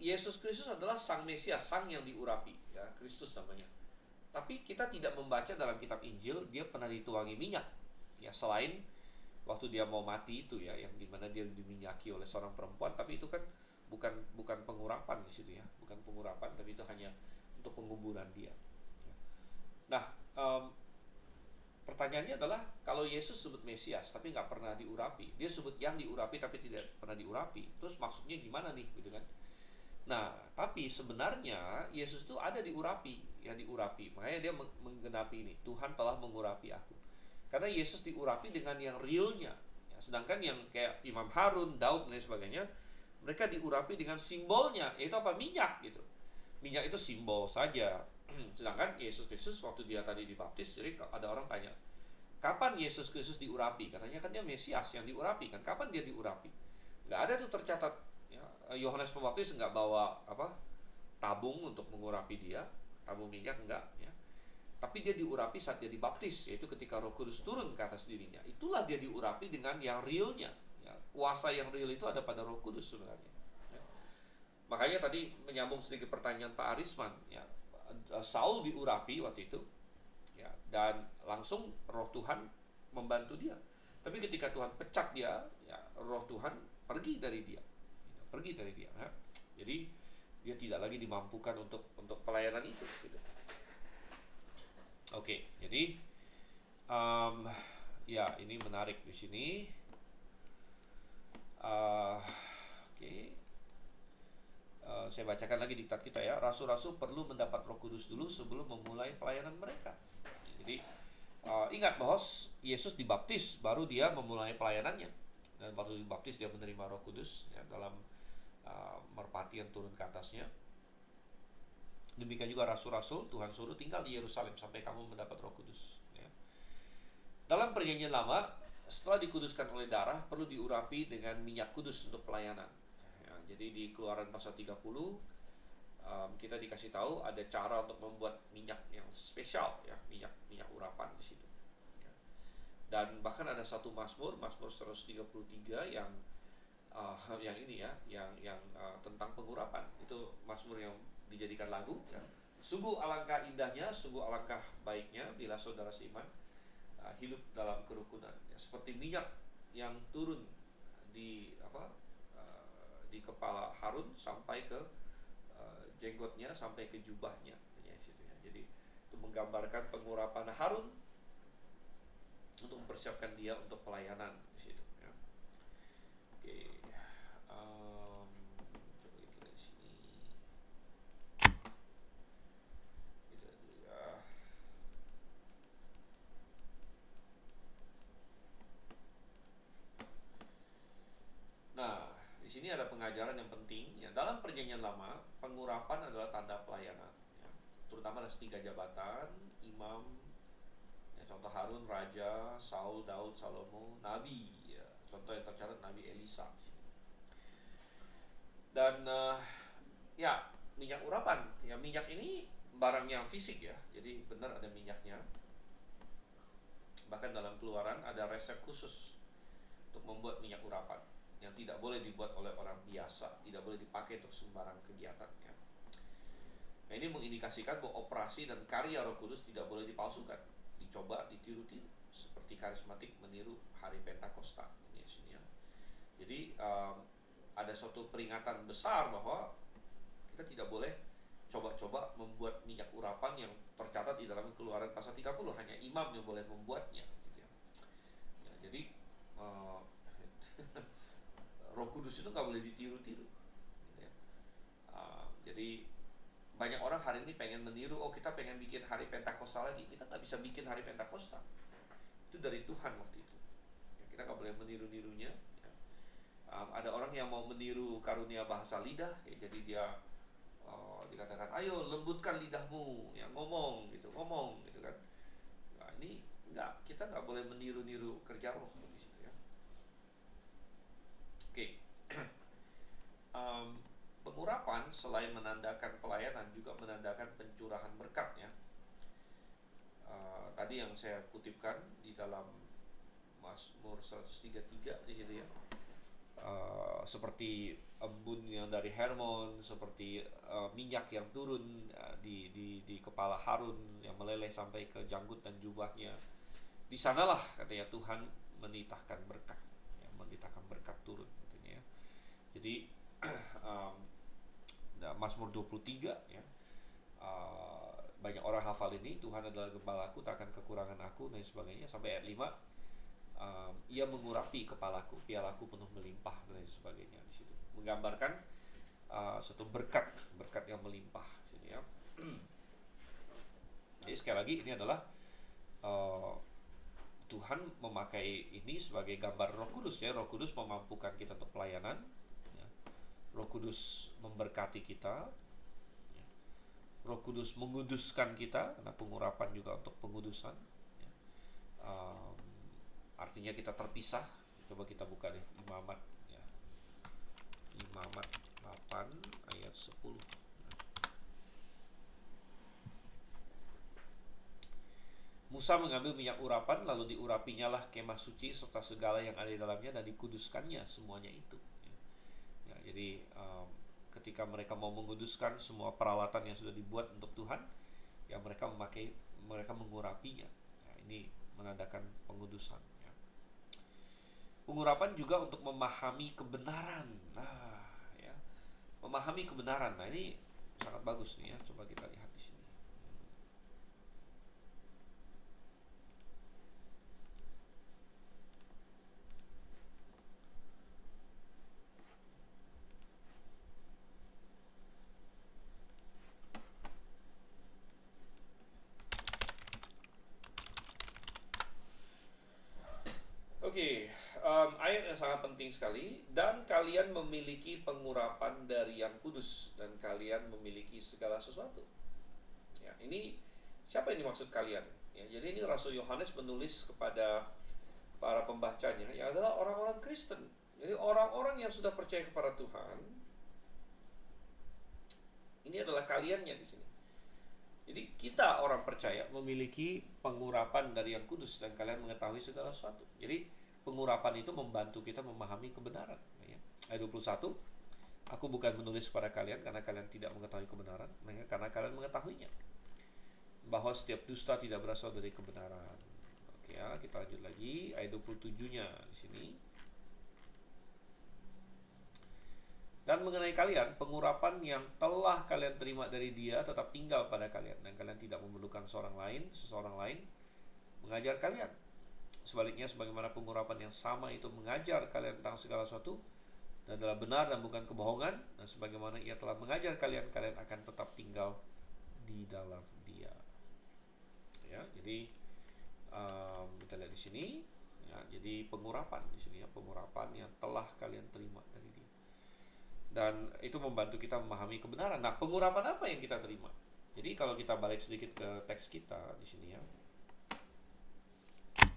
Yesus Kristus adalah Sang Mesias, Sang yang diurapi, ya, Kristus namanya. Tapi kita tidak membaca dalam kitab Injil dia pernah dituangi minyak, ya, selain waktu dia mau mati itu, ya, yang dimana dia diminyaki oleh seorang perempuan, tapi itu kan bukan pengurapan di situ, ya, bukan pengurapan, tapi itu hanya untuk penguburan dia. Nah, pertanyaannya adalah kalau Yesus sebut Mesias tapi nggak pernah diurapi, dia sebut yang diurapi tapi tidak pernah diurapi, terus maksudnya gimana nih, gitu kan? Nah, tapi sebenarnya Yesus itu ada diurapi, yang diurapi, makanya dia menggenapi ini, Tuhan telah mengurapi aku. Karena Yesus diurapi dengan yang realnya, ya, sedangkan yang kayak Imam Harun, Daud dan sebagainya, mereka diurapi dengan simbolnya, yaitu apa? Minyak, gitu. Minyak itu simbol saja. Sedangkan Yesus Kristus waktu dia tadi dibaptis, jadi ada orang tanya, kapan Yesus Kristus diurapi? Katanya kan dia Mesias yang diurapi, kan? Kapan dia diurapi? Nggak ada tuh tercatat, ya. Yohanes Pembaptis nggak bawa tabung untuk mengurapi dia, tabung minyak enggak, ya. Tapi dia diurapi saat dia dibaptis, yaitu ketika Roh Kudus turun ke atas dirinya. Itulah dia diurapi dengan yang realnya, ya. Kuasa yang real itu ada pada Roh Kudus sebenarnya, ya. Makanya tadi menyambung sedikit pertanyaan Pak Arisman, ya. Saul diurapi waktu itu, ya, dan langsung Roh Tuhan membantu dia. Tapi ketika Tuhan pecat dia, ya, Roh Tuhan pergi dari dia, ya. Jadi dia tidak lagi dimampukan untuk pelayanan itu, gitu. Oke, jadi ya, ini menarik di sini. Oke. Saya bacakan lagi diktat kita, ya. Rasul-rasul perlu mendapat Roh Kudus dulu sebelum memulai pelayanan mereka. Jadi ingat bahwa Yesus dibaptis baru dia memulai pelayanannya, dan waktu dibaptis dia menerima Roh Kudus, ya, dalam merpati yang turun ke atasnya. Demikian juga rasul-rasul Tuhan suruh tinggal di Yerusalem sampai kamu mendapat Roh Kudus, ya. Dalam Perjanjian Lama, setelah dikuduskan oleh darah, perlu diurapi dengan minyak kudus untuk pelayanan. Jadi di Keluaran pasal 30 kita dikasih tahu ada cara untuk membuat minyak yang spesial, ya, minyak urapan di situ, ya. Dan bahkan ada satu Mazmur 133 yang ini, ya, yang tentang pengurapan. Itu Mazmur yang dijadikan lagu, ya. Sungguh alangkah indahnya, sungguh alangkah baiknya bila saudara seiman hidup dalam kerukunan, ya, seperti minyak yang turun di di kepala Harun sampai ke jenggotnya, sampai ke jubahnya, ya, situ, ya. Jadi itu menggambarkan pengurapan Harun untuk mempersiapkan dia untuk pelayanan di situ, ya. Oke, coba kita lihat sini. Kita dulu, ya. Nah, di sini ada pengajaran yang penting, ya. Dalam Perjanjian Lama, pengurapan adalah tanda pelayanan, ya. Terutama ada 3 jabatan: imam, ya, contoh Harun, raja, Saul, Daud, Salomo, nabi, ya. Contoh yang tercatat Nabi Elisa. Dan ya, minyak urapan, ya, minyak ini barangnya fisik, ya. Jadi benar ada minyaknya. Bahkan dalam Keluaran ada resep khusus untuk membuat minyak urapan yang tidak boleh dibuat oleh orang biasa, tidak boleh dipakai untuk sembarang kegiatan ya. Nah, ini mengindikasikan bahwa operasi dan karya Roh Kudus tidak boleh dipalsukan, dicoba ditiru-tiru seperti karismatik meniru hari Pentakosta ini sini ya. Jadi ada suatu peringatan besar bahwa kita tidak boleh coba-coba membuat minyak urapan yang tercatat di dalam Keluaran pasal 30, hanya imam yang boleh membuatnya gitu ya. Ya, jadi Roh Kudus itu nggak boleh ditiru-tiru gitu ya. Jadi banyak orang hari ini pengen meniru, oh kita pengen bikin hari Pentakosta lagi. Kita nggak bisa bikin hari Pentakosta, itu dari Tuhan waktu itu ya, kita nggak boleh meniru-nirunya ya. Ada orang yang mau meniru karunia bahasa lidah ya, jadi dia dikatakan ayo lembutkan lidahmu ya, ngomong gitu kan. Nah, ini kita nggak boleh meniru-niru kerja roh di situ ya. Oke. Pengurapan selain menandakan pelayanan juga menandakan pencurahan berkat ya. Tadi yang saya kutipkan di dalam Mazmur 133 di situ ya. Seperti embun yang dari Hermon, seperti minyak yang turun di kepala Harun yang meleleh sampai ke janggut dan jubahnya. Di sanalah katanya Tuhan menitahkan berkat, ya, menitahkan berkat turun katanya ya. Jadi Mazmur 23 ya. Banyak orang hafal ini, Tuhan adalah gembalaku, takkan kekurangan aku dan sebagainya, sampai ayat 5. Ia mengurapi kepalaku, pialaku penuh melimpah dan sebagainya di situ. Menggambarkan satu berkat yang melimpah sini ya. Jadi sekali lagi ini adalah Tuhan memakai ini sebagai gambar Roh Kudus ya. Roh Kudus memampukan kita untuk pelayanan ya. Roh Kudus memberkati kita ya. Roh Kudus menguduskan kita, karena pengurapan juga untuk pengudusan ya. Artinya kita terpisah. Coba kita buka deh Imamat ya. Imamat 8 ayat 10. Musa mengambil minyak urapan, lalu diurapinya lah kemah suci serta segala yang ada di dalamnya, dan dikuduskannya semuanya itu ya, jadi ketika mereka mau menguduskan semua peralatan yang sudah dibuat untuk Tuhan ya, mereka mengurapinya ya, ini menandakan pengudusan. Pengurapan juga untuk memahami kebenaran. Nah, ya. Memahami kebenaran. Nah, ini sangat bagus nih ya. Coba kita lihat di sini. Oke, ayat yang sangat penting sekali. Dan kalian memiliki pengurapan dari yang kudus, dan kalian memiliki segala sesuatu. Ya, ini siapa yang dimaksud kalian? Ya, jadi ini Rasul Yohanes menulis kepada para pembacanya, yang adalah orang-orang Kristen. Jadi orang-orang yang sudah percaya kepada Tuhan. Ini adalah kaliannya di sini. Jadi kita orang percaya memiliki pengurapan dari yang kudus, dan kalian mengetahui segala sesuatu. Jadi pengurapan itu membantu kita memahami kebenaran ya. Ayat 21, aku bukan menulis kepada kalian karena kalian tidak mengetahui kebenaran, melainkan karena kalian mengetahuinya, bahwa setiap dusta tidak berasal dari kebenaran. Oke ya, kita lanjut lagi ayat 27-nya di sini. Dan mengenai kalian, pengurapan yang telah kalian terima dari Dia tetap tinggal pada kalian, dan kalian tidak memerlukan seseorang lain mengajar kalian. Sebaliknya, sebagaimana pengurapan yang sama itu mengajar kalian tentang segala sesuatu dan adalah benar dan bukan kebohongan, dan sebagaimana Ia telah mengajar kalian, kalian akan tetap tinggal di dalam Dia. Ya, jadi kita lihat di sini. Ya, jadi pengurapan di sini ya, pengurapan yang telah kalian terima dari Dia. Dan itu membantu kita memahami kebenaran. Nah, pengurapan apa yang kita terima? Jadi kalau kita balik sedikit ke teks kita di sini ya,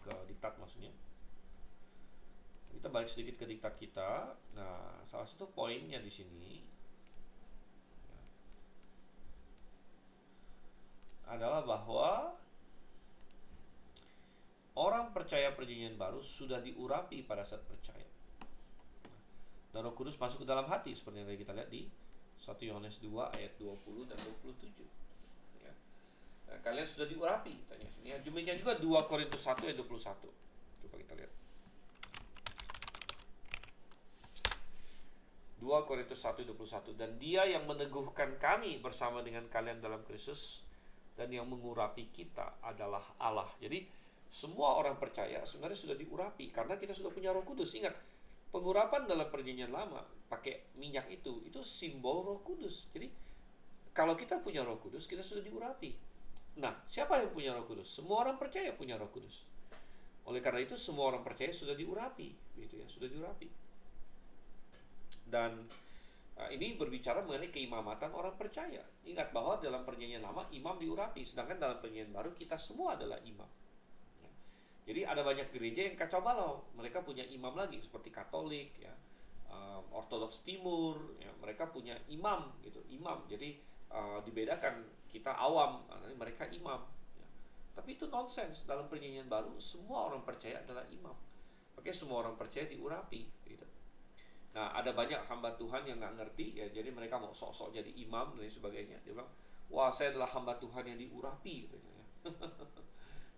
ke diktat maksudnya. Kita balik sedikit ke diktat kita. Nah, salah satu poinnya di sini ya, adalah bahwa orang percaya perjanjian baru sudah diurapi pada saat percaya. Dan Roh Kudus masuk ke dalam hati seperti yang tadi kita lihat di 1 Yohanes 2 ayat 20 dan 27. Ya. Nah, kalian sudah diurapi katanya. Ya, demikian juga 2 Korintus 1 ayat 21. Coba kita lihat. 2 Korintus 1 ayat 21. Dan Dia yang meneguhkan kami bersama dengan kalian dalam Kristus dan yang mengurapi kita adalah Allah. Jadi semua orang percaya sebenarnya sudah diurapi karena kita sudah punya Roh Kudus. Ingat, pengurapan dalam perjanjian lama pakai minyak itu simbol Roh Kudus. Jadi kalau kita punya Roh Kudus, kita sudah diurapi. Nah, siapa yang punya Roh Kudus? Semua orang percaya punya Roh Kudus. Oleh karena itu semua orang percaya sudah diurapi, gitu ya, sudah diurapi. Dan ini berbicara mengenai keimamatan orang percaya. Ingat bahwa dalam perjanjian lama imam diurapi, sedangkan dalam perjanjian baru kita semua adalah imam. Jadi ada banyak gereja yang kacau balau, mereka punya imam lagi seperti Katolik, ya, Ortodoks Timur, ya, mereka punya imam, gitu, imam. Jadi dibedakan, kita awam, mereka imam. Ya. Tapi itu nonsens. Dalam perjanjian baru semua orang percaya adalah imam. Makanya semua orang percaya diurapi, gitu. Nah, ada banyak hamba Tuhan yang nggak ngerti, ya, jadi mereka mau sok-sok jadi imam dan sebagainya. Dia bilang, wah saya adalah hamba Tuhan yang diurapi, gitu, ya.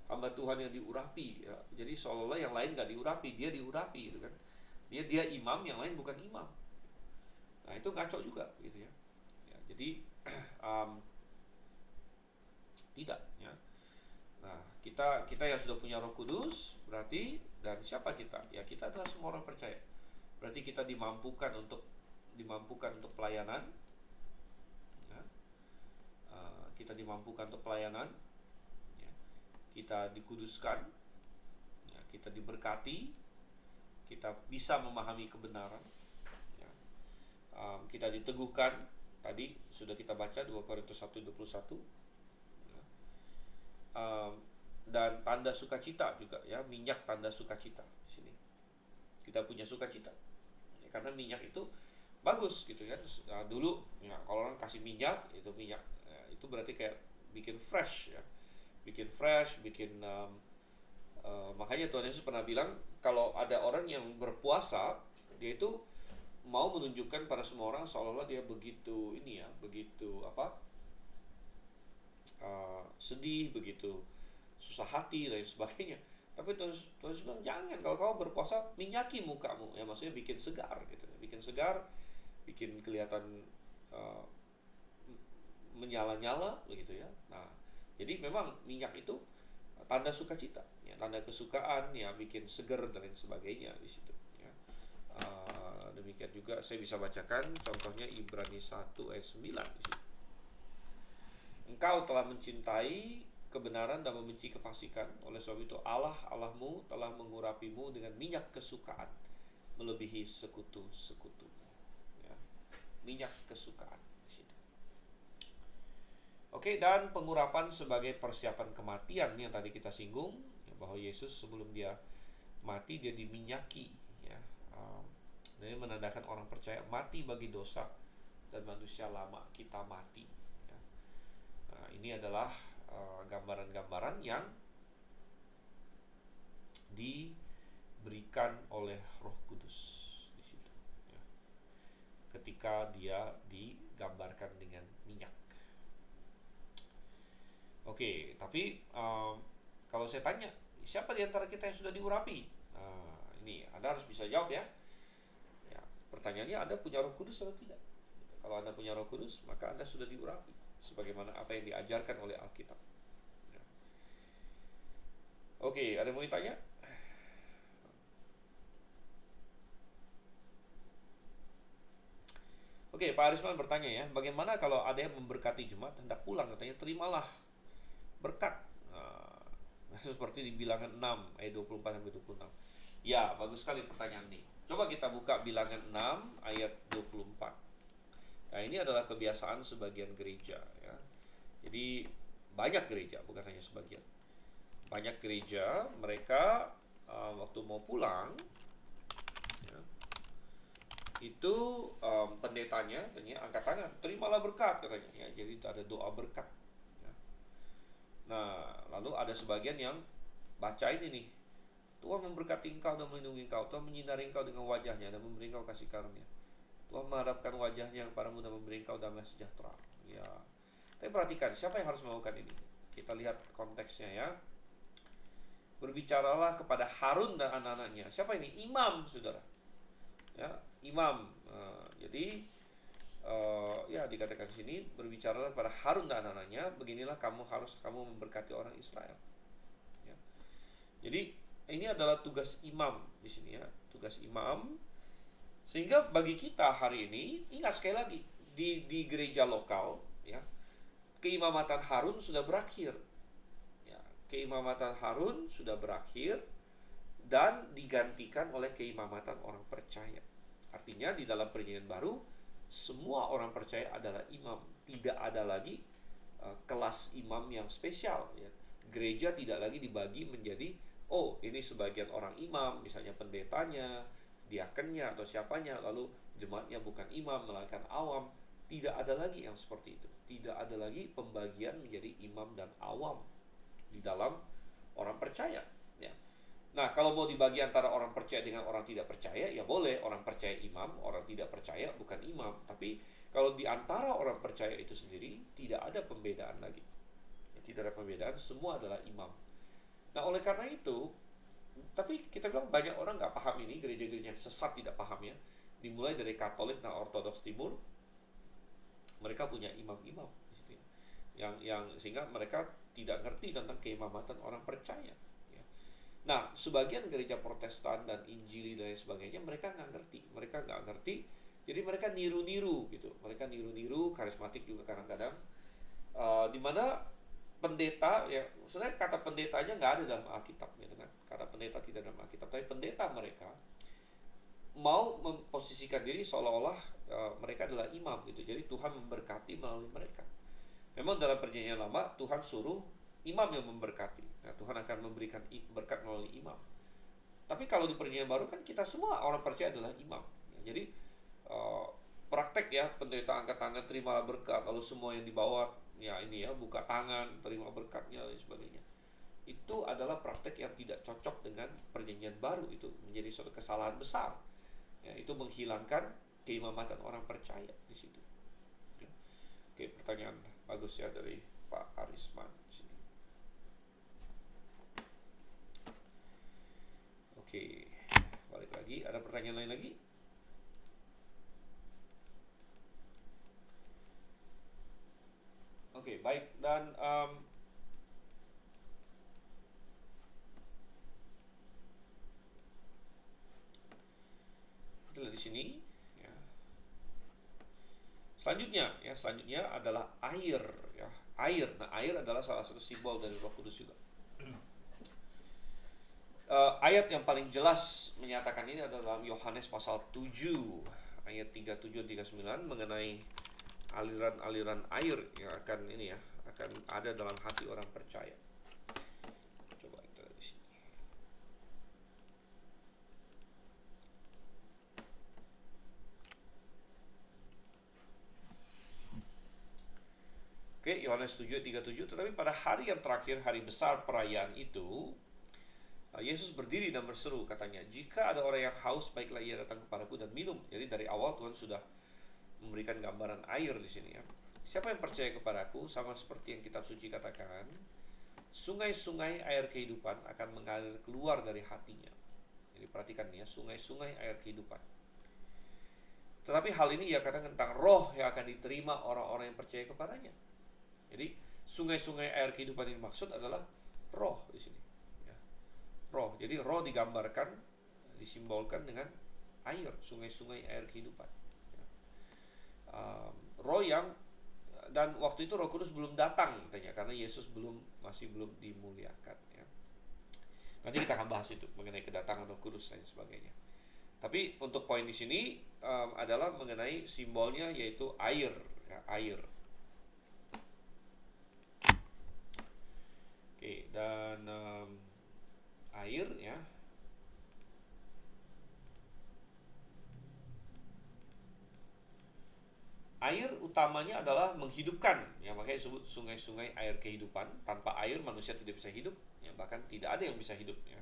Hamba Tuhan yang diurapi, ya. Jadi seolah-olah yang lain nggak diurapi, dia diurapi, gitu kan. Dia imam, yang lain bukan imam. Nah itu ngaco juga, gitu ya. Ya, jadi tidak, ya. Nah kita yang sudah punya Roh Kudus berarti, dan siapa kita? Ya kita adalah semua orang percaya. Berarti kita dimampukan untuk pelayanan. Ya. Kita dimampukan untuk pelayanan. Kita dikuduskan, ya, kita diberkati, kita bisa memahami kebenaran, ya. Kita diteguhkan, tadi sudah kita baca 2 Korintus 1:21, ya. Dan tanda sukacita juga, ya, minyak tanda sukacita di sini. Kita punya sukacita, ya, karena minyak itu bagus, gitu kan. Nah, dulu, ya, kalau orang kasih minyak, itu minyak, ya, itu berarti kayak bikin fresh, ya. Bikin fresh, makanya Tuhan Yesus pernah bilang kalau ada orang yang berpuasa, dia itu mau menunjukkan pada semua orang seolah-olah dia begitu sedih, begitu susah hati dan sebagainya. Tapi Tuhan Yesus bilang jangan, kalau kamu berpuasa minyaki mukamu, ya maksudnya bikin segar, gitu, bikin kelihatan menyala-nyala, begitu ya. Nah, jadi memang minyak itu tanda sukacita, ya, tanda kesukaan, ya, bikin seger dan lain sebagainya di situ. Ya. Demikian juga saya bisa bacakan contohnya Ibrani 1 ayat 9 di situ. Engkau telah mencintai kebenaran dan membenci kefasikan, oleh sebab itu Allahmu telah mengurapimu dengan minyak kesukaan melebihi sekutu-sekutu. Ya. Minyak kesukaan. Oke, dan pengurapan sebagai persiapan kematian yang tadi kita singgung, ya, bahwa Yesus sebelum dia mati dia diminyaki, ya. Ini menandakan orang percaya mati bagi dosa dan manusia lama kita mati, ya. Nah, ini adalah gambaran-gambaran yang diberikan oleh Roh Kudus di situ, ya. Ketika dia digambarkan dengan minyak. Oke, tapi kalau saya tanya, siapa di antara kita yang sudah diurapi? Ini Anda harus bisa jawab, ya. Ya, pertanyaannya, Anda punya Roh Kudus atau tidak? Kalau Anda punya Roh Kudus, maka Anda sudah diurapi, sebagaimana apa yang diajarkan oleh Alkitab. Ya. Oke, ada yang mau ditanya? Oke, Pak Arisman bertanya, ya, bagaimana kalau ada yang memberkati jemaat hendak pulang, katanya terimalah berkat. Seperti di Bilangan 6 ayat 24-26. Ya, bagus sekali pertanyaan ini. Coba kita buka Bilangan 6 ayat 24. Nah, ini adalah kebiasaan sebagian gereja, ya. Jadi banyak gereja, bukan hanya sebagian. Banyak gereja mereka waktu mau pulang, ya, itu pendetanya katanya angkat tangan, terimalah berkat, katanya, ya. Jadi ada doa berkat. Nah, lalu ada sebagian yang baca ini nih, Tuhan memberkati engkau dan melindungi engkau. Tuhan menyinari engkau dengan wajahnya dan memberi engkau kasih karunia. Tuhan menghadapkan wajahnya kepadamu dan memberi engkau damai sejahtera. Ya. Tapi perhatikan, siapa yang harus melakukan ini? Kita lihat konteksnya ya. Berbicaralah kepada Harun dan anak-anaknya. Siapa ini? Imam, saudara. Ya, imam. Jadi ya dikatakan sini, berbicaralah kepada Harun dan anak-anaknya. Beginilah kamu memberkati orang Israel. Ya. Jadi ini adalah tugas imam di sini ya, tugas imam. Sehingga bagi kita hari ini, ingat sekali lagi, di gereja lokal ya, keimamatan Harun sudah berakhir. Ya, keimamatan Harun sudah berakhir dan digantikan oleh keimamatan orang percaya. Artinya di dalam perjanjian baru semua orang percaya adalah imam. Tidak ada lagi kelas imam yang spesial ya. Gereja tidak lagi dibagi menjadi ini sebagian orang imam, misalnya pendetanya, diakennya atau siapanya, lalu jemaatnya bukan imam melainkan awam. Tidak ada lagi yang seperti itu. Tidak ada lagi pembagian menjadi imam dan awam di dalam orang percaya ya. Nah, kalau mau dibagi antara orang percaya dengan orang tidak percaya, ya boleh. Orang percaya imam, orang tidak percaya bukan imam. Tapi kalau di antara orang percaya itu sendiri, tidak ada pembedaan lagi. Tidak ada pembedaan, semua adalah imam. Nah, oleh karena itu, tapi kita bilang banyak orang nggak paham ini, gereja-gereja yang sesat tidak paham ya. Dimulai dari Katolik dan Ortodoks Timur, mereka punya imam-imam di situ ya. Yang sehingga mereka tidak ngerti tentang keimamatan orang percaya. Nah, sebagian gereja Protestan dan Injili dan lain sebagainya, mereka nggak ngerti. Jadi mereka niru-niru gitu. Mereka niru-niru, karismatik juga kadang-kadang. Di mana pendeta, ya sebenarnya kata pendetanya nggak ada dalam Alkitab gitu kan. Kata pendeta tidak dalam Alkitab, tapi pendeta mereka mau memposisikan diri seolah-olah mereka adalah imam gitu. Jadi Tuhan memberkati melalui mereka. Memang dalam perjanjian lama Tuhan suruh imam yang memberkati. Nah, Tuhan akan memberikan berkat melalui imam. Tapi kalau di perjanjian baru kan kita semua orang percaya adalah imam. Ya, jadi praktek ya, pendeta angkat tangan terimalah berkat, lalu semua yang dibawa ya ini ya buka tangan terima berkatnya dan sebagainya. Itu adalah praktek yang tidak cocok dengan perjanjian baru. Itu menjadi suatu kesalahan besar. Ya, itu menghilangkan keimamatan orang percaya di situ. Ya. Oke, pertanyaan bagus ya dari Pak Arisman di sini. Oke, balik lagi. Ada pertanyaan lain lagi? Oke, baik. Dan kita lihat di sini. Ya. Selanjutnya adalah air. Ya. Air. Nah, air adalah salah satu simbol dari Roh Kudus juga. Ayat yang paling jelas menyatakan ini adalah dalam Yohanes pasal 7 ayat 37 dan 39 mengenai aliran-aliran air yang akan ada dalam hati orang percaya. Coba kita lihat di sini. Oke, Yohanes 7:37. Tetapi pada hari yang terakhir, hari besar perayaan itu, Yesus berdiri dan berseru, katanya, jika ada orang yang haus, baiklah ia datang kepadaku dan minum. Jadi dari awal Tuhan sudah memberikan gambaran air di sini ya. Siapa yang percaya kepadaku, sama seperti yang kitab suci katakan, sungai-sungai air kehidupan akan mengalir keluar dari hatinya. Jadi perhatikan ya, sungai-sungai air kehidupan. Tetapi hal ini ia katakan tentang roh yang akan diterima orang-orang yang percaya kepadanya. Jadi sungai-sungai air kehidupan ini maksud adalah roh di sini. Roh. Jadi roh digambarkan, disimbolkan dengan air, sungai-sungai air kehidupan. Roh yang, dan waktu itu Roh Kudus belum datang katanya, karena Yesus masih belum dimuliakan ya. Nanti kita akan bahas itu mengenai kedatangan Roh Kudus dan sebagainya. Tapi untuk poin di sini adalah mengenai simbolnya, yaitu air ya, air. Oke, dan air ya. Air utamanya adalah menghidupkan ya, makanya disebut sungai-sungai air kehidupan. Tanpa air manusia tidak bisa hidup ya, bahkan tidak ada yang bisa hidup ya.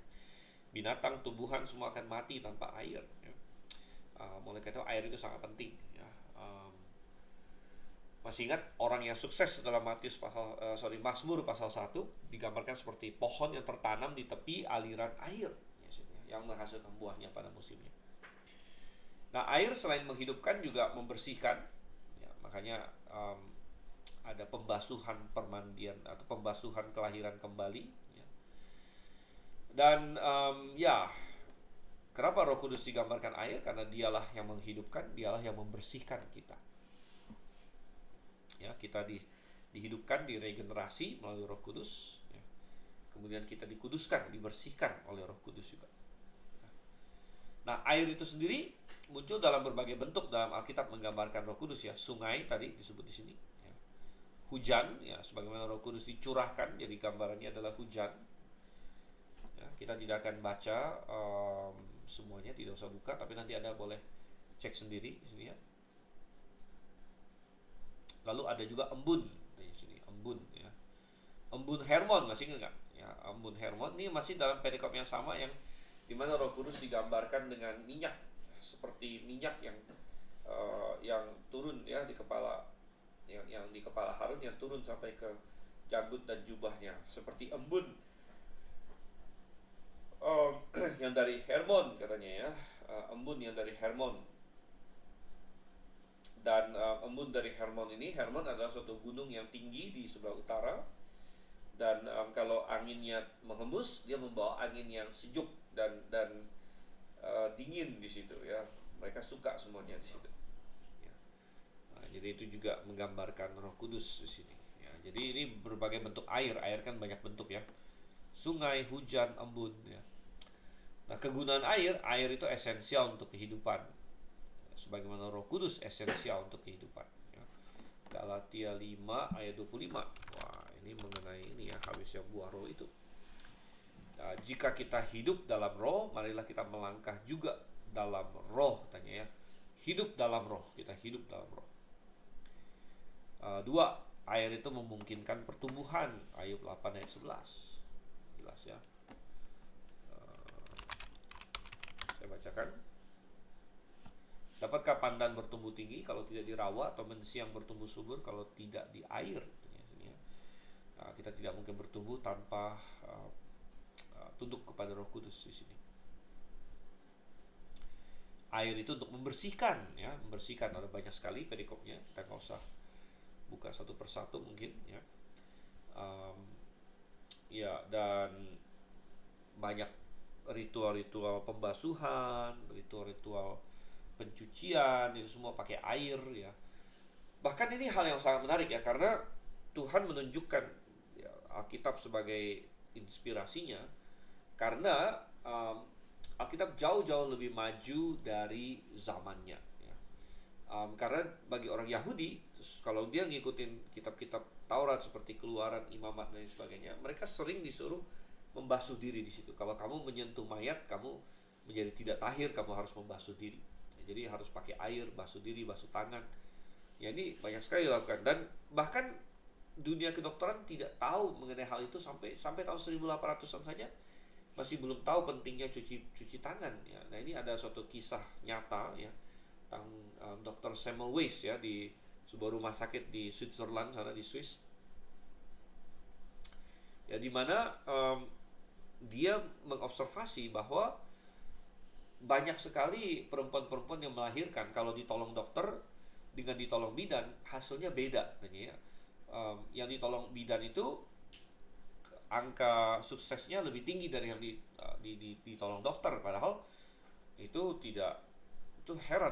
binatang, tumbuhan semua akan mati tanpa air. Ya. Mulai itu air itu sangat penting. Ya. Masih ingat orang yang sukses dalam Mazmur pasal 1 digambarkan seperti pohon yang tertanam di tepi aliran air yang menghasilkan buahnya pada musimnya. Nah, air selain menghidupkan juga membersihkan. Ya, makanya ada pembasuhan permandian atau pembasuhan kelahiran kembali. Ya. Dan kenapa Roh Kudus digambarkan air? Karena dialah yang menghidupkan, dialah yang membersihkan kita. Ya, kita dihidupkan, diregenerasi melalui Roh Kudus. Ya. Kemudian kita dikuduskan, dibersihkan oleh Roh Kudus juga. Nah, air itu sendiri muncul dalam berbagai bentuk dalam Alkitab menggambarkan Roh Kudus ya. Sungai tadi disebut di sini. Ya. Hujan, ya, sebagaimana Roh Kudus dicurahkan, jadi gambarannya adalah hujan. Ya, kita tidak akan baca semuanya, tidak usah buka, tapi nanti Anda boleh cek sendiri di sini ya. Lalu ada juga embun di sini, embun ya. Embun Hermon, masih ingat nggak? Ya, embun Hermon ini masih dalam perikop yang sama yang dimana Roh Kudus digambarkan dengan minyak, seperti minyak yang turun ya di kepala, yang di kepala Harun yang turun sampai ke janggut dan jubahnya, seperti embun yang dari Hermon katanya ya, embun yang dari Hermon. Dan embun dari Hermon ini, Hermon adalah suatu gunung yang tinggi di sebelah utara. Dan kalau anginnya menghembus, dia membawa angin yang sejuk dan dingin di situ ya. Mereka suka semuanya di situ. Ya. Nah, jadi itu juga menggambarkan Roh Kudus di sini. Ya, jadi ini berbagai bentuk air. Air kan banyak bentuk ya. Sungai, hujan, embun. Ya. Nah, kegunaan air itu esensial untuk kehidupan. Sebagaimana Roh Kudus esensial untuk kehidupan ya. Galatia 5 ayat 25. Wah, ini mengenai ini ya, habisnya buah roh itu. Nah, jika kita hidup dalam roh, marilah kita melangkah juga dalam roh, tanya ya. Hidup dalam roh, kita hidup dalam roh. 2, air itu memungkinkan pertumbuhan. Ayub 8 ayat 11. Jelas ya. Saya bacakan. Dapatkah pandan bertumbuh tinggi kalau tidak dirawat, atau mensiang bertumbuh subur kalau tidak di air? Nah, kita tidak mungkin bertumbuh tanpa tunduk kepada Roh Kudus di sini. Air itu untuk membersihkan, ya, membersihkan. Ada banyak sekali perikopnya. Kita nggak usah buka satu persatu mungkin, ya. Ya, dan banyak ritual-ritual pembasuhan, ritual-ritual pencucian, itu semua pakai air ya. Bahkan ini hal yang sangat menarik ya, karena Tuhan menunjukkan ya, Alkitab sebagai inspirasinya, karena Alkitab jauh-jauh lebih maju dari zamannya ya. Karena bagi orang Yahudi, kalau dia ngikutin kitab-kitab Taurat seperti Keluaran, Imamat dan sebagainya, mereka sering disuruh membasuh diri di situ. Kalau kamu menyentuh mayat, kamu menjadi tidak tahir, kamu harus membasuh diri. Jadi harus pakai air, basuh diri, basuh tangan. Ya, ini banyak sekali dilakukan. Dan bahkan dunia kedokteran tidak tahu mengenai hal itu sampai tahun 1800-an saja masih belum tahu pentingnya cuci tangan. Ya. Nah, ini ada suatu kisah nyata ya tentang Dr. Samuel Weiss ya di sebuah rumah sakit di Switzerland sana, di Swiss. Ya, di mana dia mengobservasi bahwa banyak sekali perempuan-perempuan yang melahirkan, kalau ditolong dokter dengan ditolong bidan hasilnya beda. Ya. Yang ditolong bidan itu angka suksesnya lebih tinggi dari yang ditolong dokter, padahal itu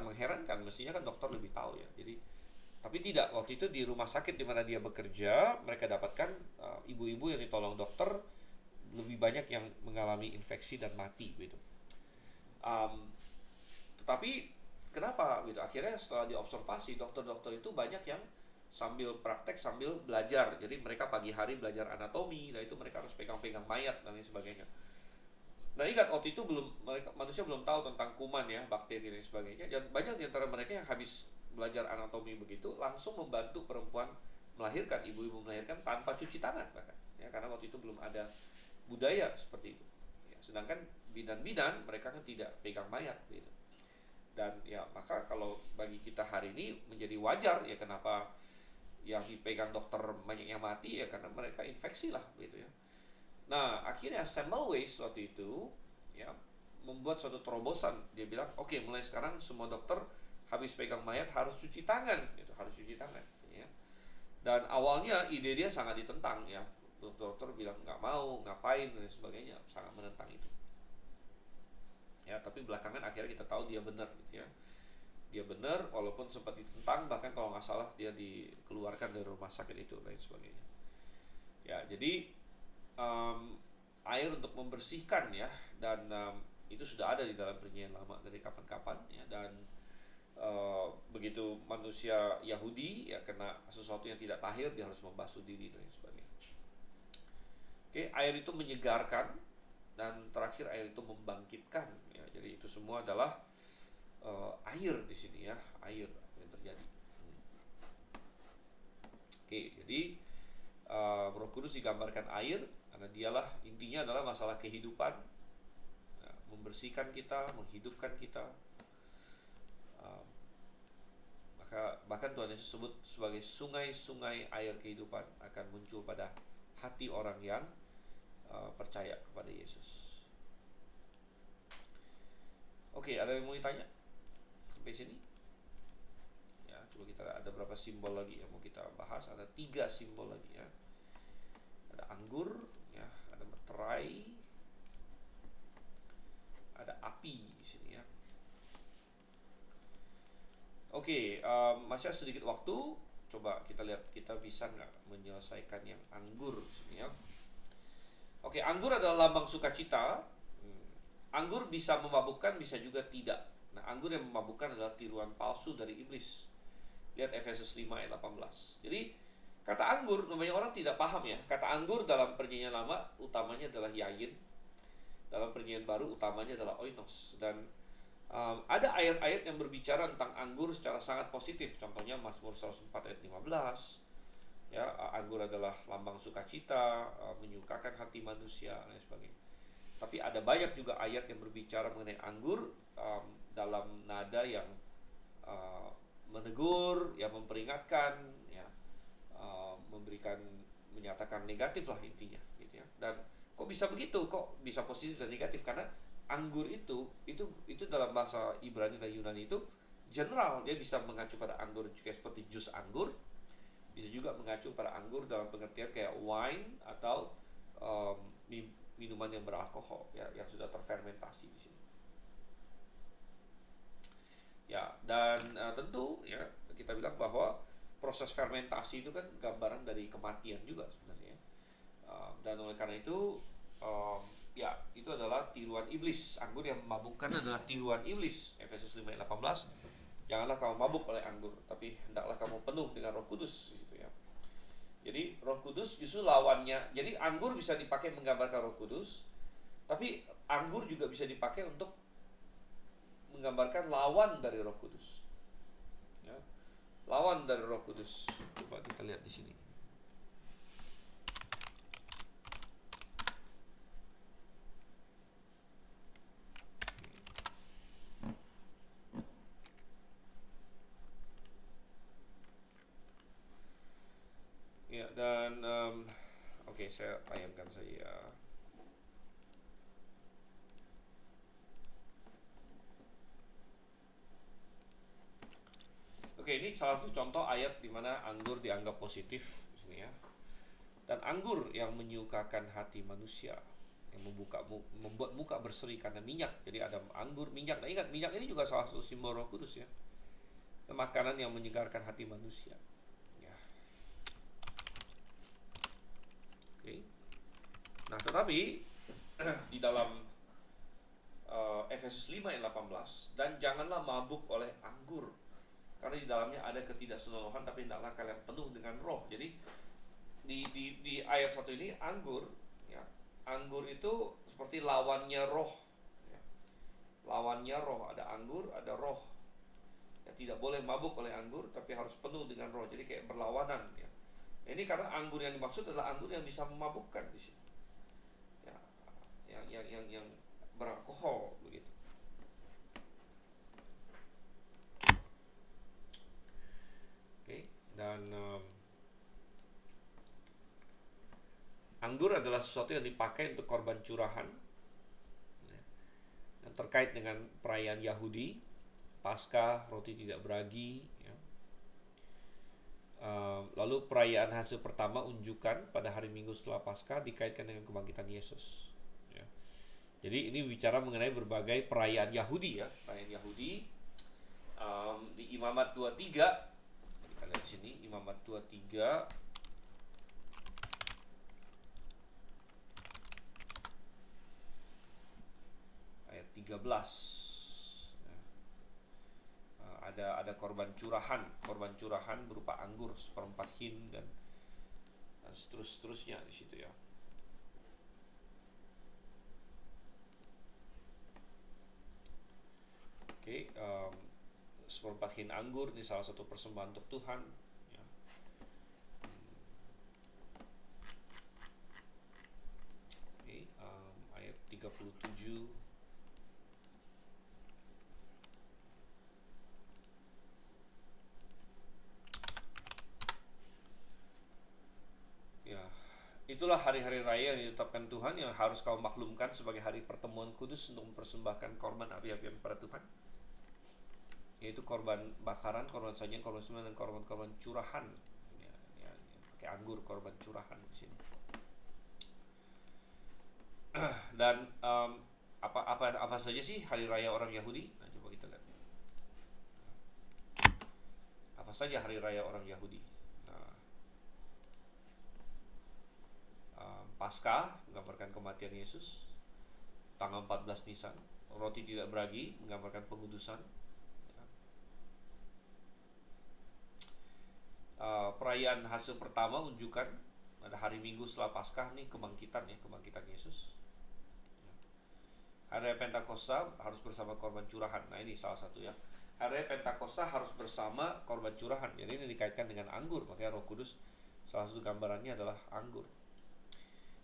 mengherankan. Mestinya kan dokter lebih tahu ya. Jadi tapi tidak, waktu itu di rumah sakit di mana dia bekerja, mereka dapatkan ibu-ibu yang ditolong dokter lebih banyak yang mengalami infeksi dan mati gitu. Tetapi kenapa gitu? Akhirnya setelah diobservasi, dokter-dokter itu banyak yang sambil praktek sambil belajar. Jadi mereka pagi hari belajar anatomi, dan itu mereka harus pegang-pegang mayat dan lain sebagainya. Nah, ingat waktu itu manusia belum tahu tentang kuman ya, bakteri dan sebagainya. Dan banyak di antara mereka yang habis belajar anatomi begitu langsung membantu perempuan melahirkan, ibu-ibu melahirkan tanpa cuci tangan bahkan. Ya, karena waktu itu belum ada budaya seperti itu. Ya, sedangkan bidan-bidan mereka kan tidak pegang mayat gitu. Dan ya maka kalau bagi kita hari ini menjadi wajar ya, kenapa yang dipegang dokter banyak yang mati ya karena mereka infeksi lah gitu ya. Nah akhirnya Semmelweis waktu itu ya membuat suatu terobosan. Dia bilang oke, mulai sekarang semua dokter habis pegang mayat harus cuci tangan gitu, harus cuci tangan ya. Dan awalnya ide dia sangat ditentang ya, dokter bilang nggak mau, ngapain dan sebagainya, sangat menentang itu ya. Tapi belakangan akhirnya kita tahu dia benar gitu ya, dia benar walaupun sempat ditentang, bahkan kalau nggak salah dia dikeluarkan dari rumah sakit itu dan sebagainya ya. Jadi air untuk membersihkan ya, dan itu sudah ada di dalam perjanjian lama dari kapan-kapan ya. Dan begitu manusia Yahudi ya kena sesuatu yang tidak tahir, dia harus membasuh diri dan sebagainya. Oke, air itu menyegarkan, dan terakhir air itu membangkitkan ya. Jadi itu semua adalah air di sini ya, air yang terjadi. Oke, jadi Roh Kudus digambarkan air karena dialah intinya adalah masalah kehidupan, ya, membersihkan kita, menghidupkan kita. Maka bahkan Tuhan Yesus sebut sebagai sungai-sungai air kehidupan akan muncul pada hati orang yang percaya kepada Yesus. Oke, ada yang mau ditanya sampai sini? Ya, coba kita ada berapa simbol lagi yang mau kita bahas? Ada 3 simbol lagi ya. Ada anggur, ya, ada meterai, ada api di sini ya. Oke, masih sedikit waktu. Coba kita lihat kita bisa nggak menyelesaikan yang anggur di sini ya. Oke, anggur adalah lambang sukacita. Anggur bisa memabukkan, bisa juga tidak. Nah, anggur yang memabukkan adalah tiruan palsu dari iblis. Lihat Efesus 5 ayat 18. Jadi, kata anggur, namanya orang tidak paham ya. Kata anggur dalam perjanjian lama utamanya adalah yayin. Dalam perjanjian baru utamanya adalah oinos. Dan ada ayat-ayat yang berbicara tentang anggur secara sangat positif. Contohnya Mazmur 104 ayat 15. Ya, anggur adalah lambang sukacita, menyukakan hati manusia dan sebagainya. Tapi ada banyak juga ayat yang berbicara mengenai anggur dalam nada yang menegur, ya, memperingatkan, ya, memberikan, menyatakan negatif lah intinya, gitu ya. Dan kok bisa begitu? Kok bisa positif dan negatif? Karena anggur itu dalam bahasa Ibrani dan Yunani itu general, dia bisa mengacu pada anggur juga seperti jus anggur, bisa juga mengacu pada anggur dalam pengertian kayak wine atau minuman yang beralkohol ya, yang sudah terfermentasi di sini. Ya, dan tentu ya kita bilang bahwa proses fermentasi itu kan gambaran dari kematian juga sebenarnya. Dan oleh karena itu ya itu adalah tiruan iblis. Anggur yang memabukkan adalah tiruan iblis. Efesus 5 ayat 18. Janganlah kamu mabuk oleh anggur, tapi hendaklah kamu penuh dengan Roh Kudus gitu ya. Jadi Roh Kudus justru lawannya. Jadi anggur bisa dipakai menggambarkan Roh Kudus, tapi anggur juga bisa dipakai untuk menggambarkan lawan dari Roh Kudus. Ya. Lawan dari Roh Kudus. Coba kita lihat di sini. Ya, dan oke, saya tayangkan saja. Oke, ini salah satu contoh ayat di mana anggur dianggap positif di sini ya. Dan anggur yang menyukakan hati manusia, yang membuat muka berseri karena minyak. Jadi ada anggur, minyak. Nah, ingat, minyak ini juga salah satu simbol Roh Kudus ya. Makanan yang menyegarkan hati manusia. Ya. Oke. Nah, tetapi di dalam Efesus 5 ayat 18, dan janganlah mabuk oleh anggur, karena di dalamnya ada ketidaksenonohan, tapi hendaklah kalian penuh dengan roh. Jadi di ayat 1 ini anggur ya, anggur itu seperti lawannya roh ya. Lawannya roh, ada anggur, ada roh ya. Tidak boleh mabuk oleh anggur, tapi harus penuh dengan roh. Jadi kayak berlawanan ya. Ini karena anggur yang dimaksud adalah anggur yang bisa memabukkan di sini ya, yang beralkohol begitu. Oke, dan anggur adalah sesuatu yang dipakai untuk korban curahan, yang terkait dengan perayaan Yahudi, Paskah, roti tidak beragi, ya. Lalu perayaan hasil pertama unjukan pada hari Minggu setelah Paskah dikaitkan dengan kebangkitan Yesus. Ya. Jadi ini bicara mengenai berbagai perayaan Yahudi, ya, perayaan Yahudi. Di Imamat 23, kita lihat di sini Imamat 23 ayat 13. Ada korban curahan berupa anggur seperempat hin dan seterusnya di situ, ya. Oke, seperempat hin anggur ini salah satu persembahan untuk Tuhan, ya. Oke, ayat 37. Itulah hari-hari raya yang ditetapkan Tuhan yang harus kau maklumkan sebagai hari pertemuan kudus untuk mempersembahkan korban api-apian kepada Tuhan, yaitu korban bakaran, korban sajian, korban sembelihan, dan korban-korban curahan. Pakai anggur, korban curahan di sini. Dan apa saja sih hari raya orang Yahudi? Nah, coba kita lihat. Apa saja hari raya orang Yahudi? Paskah menggambarkan kematian Yesus, tanggal 14 Nisan. Roti tidak beragi menggambarkan pengudusan, ya. Perayaan hasil pertama unjukan pada hari Minggu setelah Paskah nih kebangkitan Yesus, ya. Hari raya Pentakosta harus bersama korban curahan. Nah, ini salah satu, ya. Hari raya Pentakosta harus bersama korban curahan. Jadi ini dikaitkan dengan anggur, makanya Roh Kudus salah satu gambarannya adalah anggur.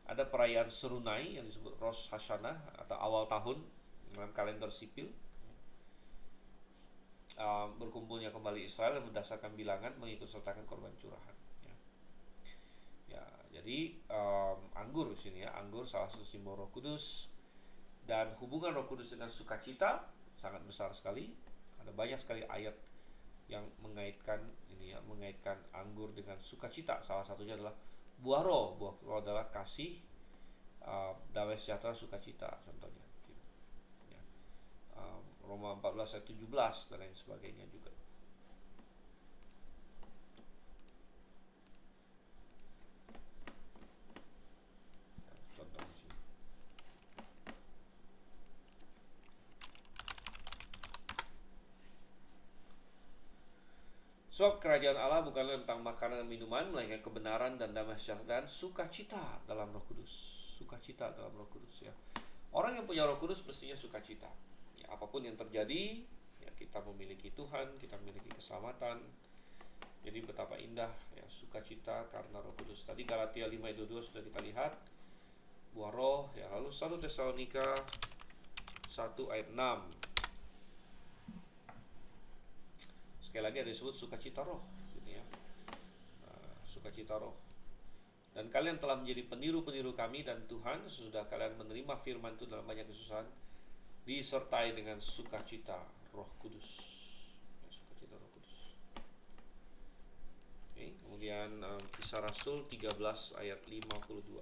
Ada perayaan Serunai yang disebut Rosh Hashanah atau awal tahun dalam kalender sipil. Berkumpulnya kembali Israel yang berdasarkan bilangan mengikut sertakan korban curahan, ya. Ya, jadi anggur di sini, ya, anggur salah satu simbol Roh Kudus, dan hubungan Roh Kudus dengan sukacita sangat besar sekali. Ada banyak sekali ayat yang mengaitkan ini, ya, mengaitkan anggur dengan sukacita. Salah satunya adalah buah roh adalah kasih, damai sejahtera, sukacita contohnya, ya. Roma 14 ayat 17 dan lain sebagainya juga. Contoh di sini. Sebab kerajaan Allah bukanlah tentang makanan dan minuman, melainkan kebenaran dan damai sejahtera dan sukacita dalam Roh Kudus. Sukacita dalam Roh Kudus, ya. Orang yang punya Roh Kudus mestinya sukacita. Ya, apapun yang terjadi, ya, kita memiliki Tuhan, kita memiliki keselamatan. Jadi betapa indah, ya, sukacita karena Roh Kudus. Tadi Galatia 5:22 sudah kita lihat buah roh, ya. Lalu 1 Tesalonika 1 ayat 6. Sekali lagi ada disebut sukacita roh sini, ya. Sukacita roh. Dan kalian telah menjadi peniru-peniru kami dan Tuhan sesudah kalian menerima firman itu dalam banyak kesusahan, disertai dengan sukacita Roh Kudus, ya, sukacita Roh Kudus. Oke, kemudian Kisah Rasul 13 ayat 52.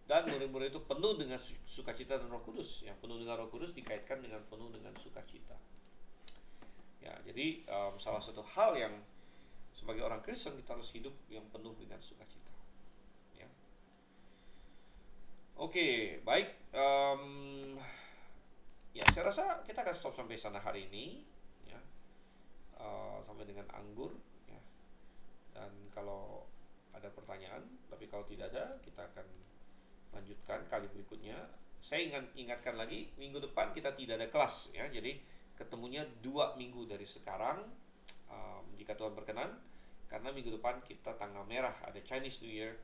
Dan murid-murid itu penuh dengan sukacita dan Roh Kudus, ya. Penuh dengan Roh Kudus dikaitkan dengan penuh dengan sukacita. Ya, jadi salah satu hal yang sebagai orang Kristen kita harus hidup yang penuh dengan sukacita, ya. Oke, baik. Ya, saya rasa kita akan stop sampai sana hari ini, ya. Sampai dengan anggur, ya. Dan kalau ada pertanyaan, tapi kalau tidak ada, kita akan lanjutkan kali berikutnya. Saya ingatkan lagi, minggu depan kita tidak ada kelas, ya. Jadi ketemunya 2 minggu dari sekarang, jika Tuhan berkenan, karena minggu depan kita tanggal merah, ada Chinese New Year,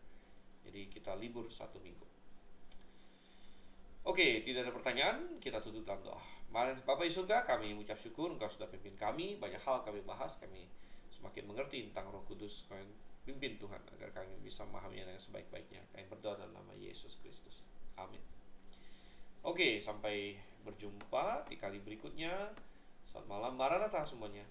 jadi kita libur 1 minggu. Oke, tidak ada pertanyaan, kita tutup dalam doa. Mari Bapak di surga, kami mengucap syukur Engkau sudah pimpin kami, banyak hal kami bahas, kami semakin mengerti tentang Roh Kudus. Kami pimpin Tuhan agar kami bisa memahami yang sebaik-baiknya. Kami berdoa dalam nama Yesus Kristus. Amin. Oke, sampai berjumpa di kali berikutnya. Selamat malam, Maranatha semuanya.